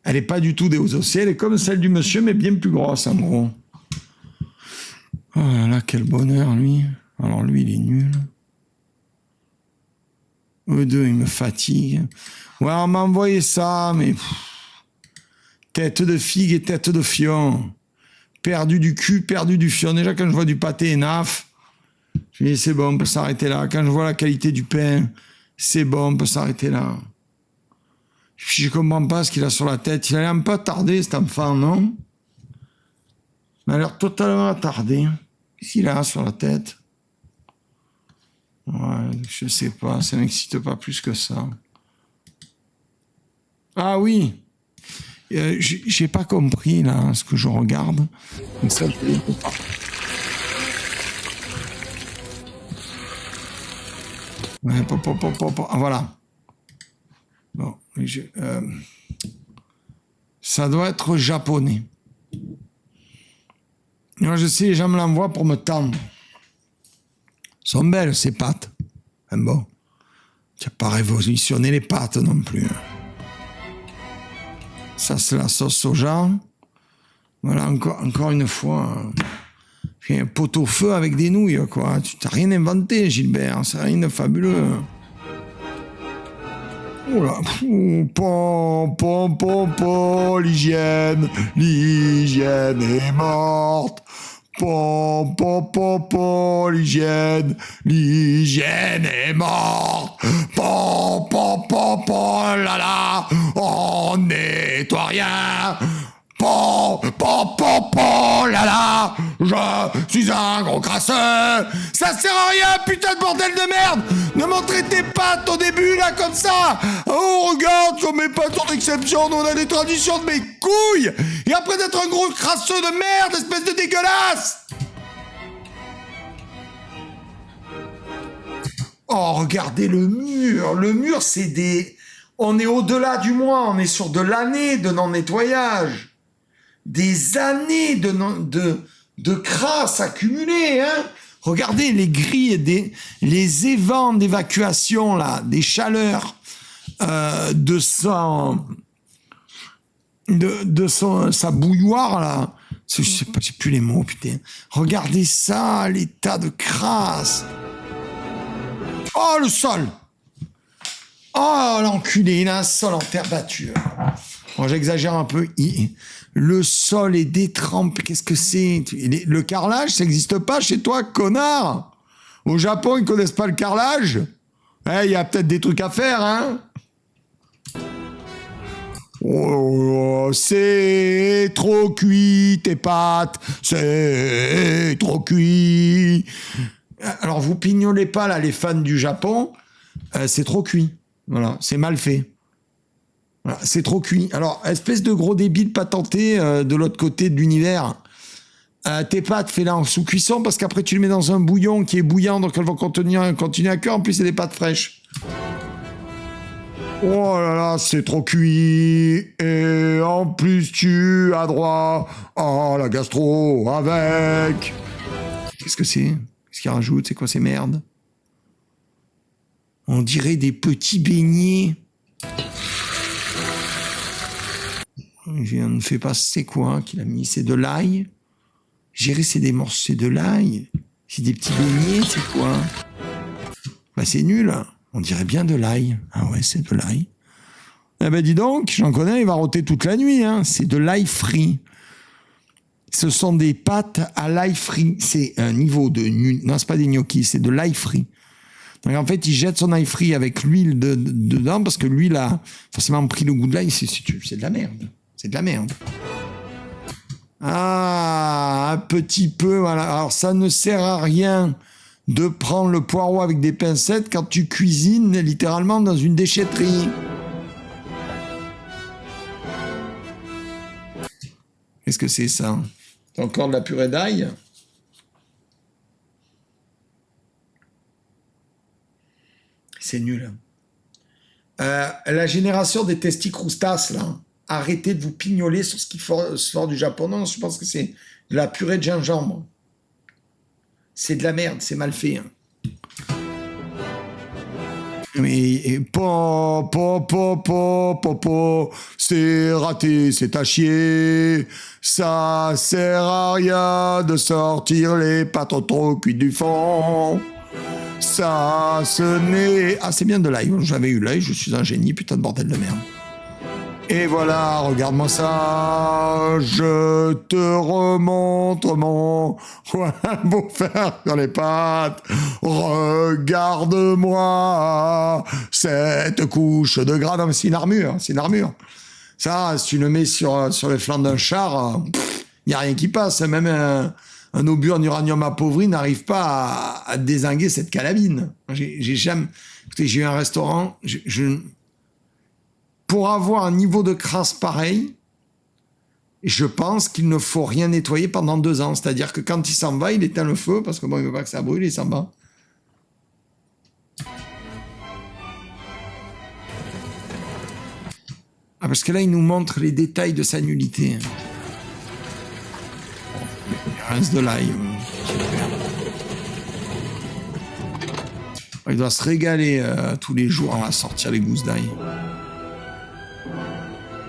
Elle n'est pas du tout désossée, elle est comme celle du monsieur, mais bien plus grosse en gros. Oh là là, quel bonheur lui. Alors lui, il est nul. Eux deux, ils me fatiguent. Ouais, on m'a envoyé ça, mais... Tête de figue et tête de fion. Perdu du cul, perdu du fion. Déjà, quand je vois du pâté naf, je me dis, c'est bon, on peut s'arrêter là. Quand je vois la qualité du pain, c'est bon, on peut s'arrêter là. Puis je comprends pas ce qu'il a sur la tête. Il a l'air un peu attardé, cet enfant, non? Il a l'air totalement attardé. Qu'est-ce qu'il a sur la tête? Ouais, je sais pas, ça m'excite pas plus que ça. Ah oui, j'ai pas compris là ce que je regarde. Donc ça, ouais, voilà. Bon, ça doit être japonais. Moi, je sais, les gens me l'envoient pour me tendre. Sont belles, ces pâtes. Hein, bon, tu n'as pas révolutionné les pâtes non plus. Ça, c'est la sauce soja. Voilà, encore une fois. Un pot-au-feu avec des nouilles, quoi. Tu n'as rien inventé, Gilbert. C'est rien de fabuleux. Oh là, l'hygiène est morte. L'hygiène est morte. Là là, on nettoie rien. Là là, je suis un gros crasseux. Ça sert à rien, putain de bordel de merde. Ne montrez tes pattes au début, là, comme ça. Oh, regarde, comme mes pattes sont d'exception, nous on a des traditions de mes couilles. Et après d'être un gros crasseux de merde, espèce de dégueulasse. Oh, regardez le mur. Le mur, c'est des... On est au-delà du mois, on est sur de l'année de non-nettoyage. Des années de crasse accumulée, hein. Regardez les grilles, les évents d'évacuation, là, des chaleurs sa bouilloire, là. Je sais pas, j'ai plus les mots, putain. Regardez ça, l'état de crasse. Oh, le sol. Oh, l'enculé, il a un sol en terre battue. Bon, j'exagère un peu. Le sol est détrempé. Qu'est-ce que c'est? Le carrelage, ça n'existe pas chez toi, connard. Au Japon, ils connaissent pas le carrelage. Il y a peut-être des trucs à faire, hein. Oh, c'est trop cuit tes pâtes, c'est trop cuit. Alors vous pignolez pas là les fans du Japon, c'est trop cuit. Voilà, c'est mal fait. Voilà, c'est trop cuit. Alors espèce de gros débile patenté de l'autre côté de l'univers. Tes pâtes, fais-les en sous-cuisson parce qu'après tu les mets dans un bouillon qui est bouillant donc elles vont continuer à cuire. En plus c'est des pâtes fraîches. Oh là là, c'est trop cuit. Et en plus, tu as droit à la gastro avec. Qu'est-ce que c'est? Qu'est-ce qu'il rajoute? C'est quoi ces merdes? On dirait des petits beignets. Je ne fais pas c'est quoi qu'il a mis. C'est de l'ail. J'irai, c'est des morceaux, c'est de l'ail. C'est des petits beignets, c'est quoi? Bah c'est nul. On dirait bien de l'ail. Ah ouais, c'est de l'ail. Eh ben dis donc, j'en connais, il va rôter toute la nuit. Hein. C'est de l'ail frit. Ce sont des pâtes à l'ail frit. C'est un niveau de... Non, c'est pas des gnocchis, c'est de l'ail frit. Donc en fait, il jette son ail frit avec l'huile dedans parce que l'huile a forcément pris le goût de l'ail. C'est de la merde. C'est de la merde. Ah, un petit peu, voilà. Alors ça ne sert à rien de prendre le poireau avec des pincettes quand tu cuisines littéralement dans une déchetterie. Qu'est-ce que c'est ça? C'est encore de la purée d'ail? C'est nul. La génération des testicroustas, là, arrêtez de vous pignoler sur ce qui sort du Japon. Non, je pense que c'est de la purée de gingembre. C'est de la merde, c'est mal fait. Hein. Mais c'est raté, c'est à chier. Ça sert à rien de sortir les pâtes trop cuites du fond. Ça, ce n'est... Ah, c'est bien de l'ail. J'avais eu l'ail, je suis un génie, putain de bordel de merde. Et voilà, regarde-moi ça, je te remontre mon beau fer dans les pattes. Regarde-moi cette couche de gras. Non, mais c'est une armure, c'est une armure. Ça, si tu le mets sur les flancs d'un char, il n'y a rien qui passe. Même un obus en uranium appauvri n'arrive pas à dézinguer cette calamine. J'ai jamais... Écoutez, j'ai eu un restaurant, pour avoir un niveau de crasse pareil, je pense qu'il ne faut rien nettoyer pendant 2 ans. C'est-à-dire que quand il s'en va, il éteint le feu, parce que bon, il ne veut pas que ça brûle, il s'en va. Ah, parce que là, il nous montre les détails de sa nullité. Il reste de l'ail. Il doit se régaler tous les jours à sortir les gousses d'ail.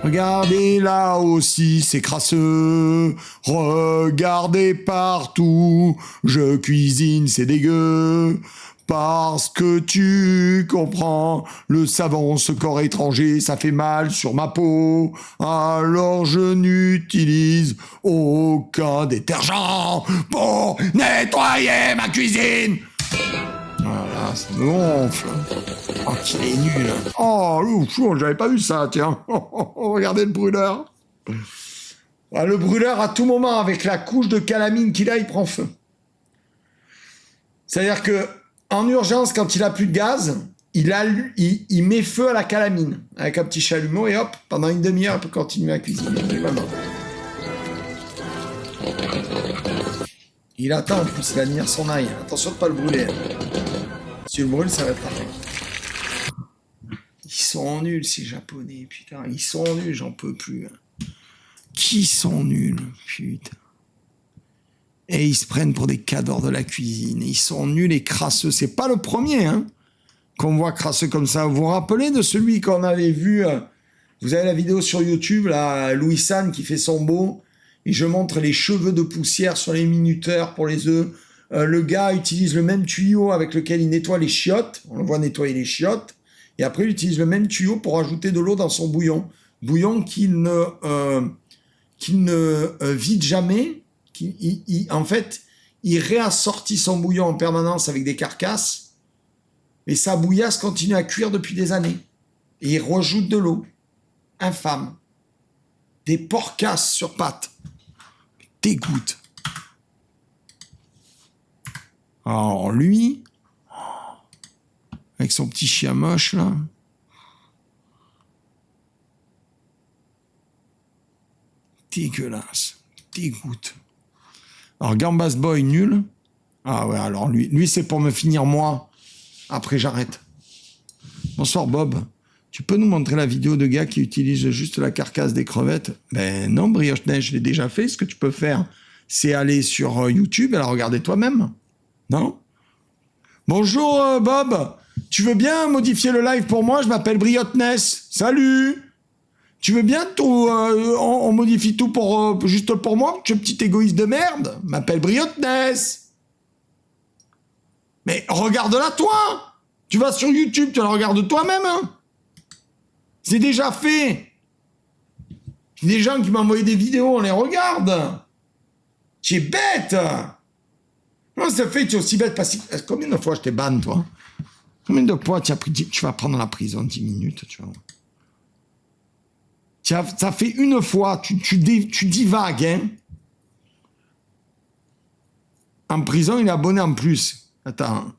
Regardez là aussi, c'est crasseux. Regardez partout, je cuisine, c'est dégueu. Parce que tu comprends, le savon, ce corps étranger, ça fait mal sur ma peau. Alors je n'utilise aucun détergent pour nettoyer ma cuisine. Voilà, ça me gonfle. Oh, qu'il est nul. Oh, j'avais pas vu ça, tiens. Regardez le brûleur. Ah, le brûleur, à tout moment, avec la couche de calamine qu'il a, il prend feu. C'est-à-dire que en urgence, quand il a plus de gaz, il met feu à la calamine avec un petit chalumeau et hop, pendant une demi-heure, il peut continuer à cuisiner. Il attend en plus, il va tenir son ail. Attention de ne pas le brûler. Si tu le brûles, ça va être après. Ils sont nuls, ces Japonais, putain. Ils sont nuls, j'en peux plus. Qui sont nuls, putain. Et ils se prennent pour des cadors de la cuisine. Ils sont nuls et crasseux. C'est pas le premier, hein, qu'on voit crasseux comme ça. Vous vous rappelez de celui qu'on avait vu, vous avez la vidéo sur YouTube, là, Louis San qui fait son beau, et je montre les cheveux de poussière sur les minuteurs pour les œufs. Le gars utilise le même tuyau avec lequel il nettoie les chiottes. On le voit nettoyer les chiottes. Et après, il utilise le même tuyau pour ajouter de l'eau dans son bouillon. Bouillon qu'il ne vide jamais. En fait, il réassortit son bouillon en permanence avec des carcasses. Et sa bouillasse continue à cuire depuis des années. Et il rajoute de l'eau. Infâme. Des porcasses sur pâte. Dégoûte. Alors lui, avec son petit chien moche là. Dégueulasse. Dégoûte. Alors Gambas Boy nul. Ah ouais, alors lui c'est pour me finir moi. Après j'arrête. Bonsoir Bob. Tu peux nous montrer la vidéo de gars qui utilise juste la carcasse des crevettes? Ben non, Brioche Neige, je l'ai déjà fait. Ce que tu peux faire, c'est aller sur YouTube et la regarder toi-même. Non? Bonjour Bob. Tu veux bien modifier le live pour moi? Je m'appelle Briotness. Salut. Tu veux bien tout on modifie tout pour juste pour moi? Tu es petit égoïste de merde. Je m'appelle Briotness. Mais regarde-la toi. Tu vas sur YouTube, tu la regardes toi-même. Hein. C'est déjà fait. Il y a des gens qui m'ont envoyé des vidéos, on les regarde. Tu es bête. Non, ça fait, tu es aussi bête parce que... Combien de fois je t'ai ban, toi? Combien de fois tu as pris... Tu vas prendre la prison 10 minutes, tu vois. Ça fait une fois, tu divagues, hein. En prison, il est abonné en plus. Attends.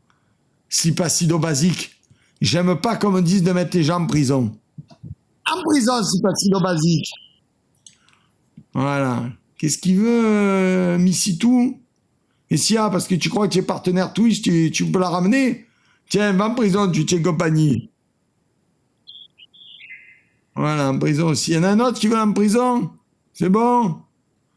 Slip acido basique. J'aime pas qu'on me dise de mettre les gens en prison. En prison, slip acido basique. Voilà. Qu'est-ce qu'il veut, Missitou? Et s'il y a, parce que tu crois que tu es partenaire Twitch, tu peux la ramener? Tiens, va en prison, tu tiens compagnie. Voilà, en prison aussi. Il y en a un autre qui veut en prison? C'est bon?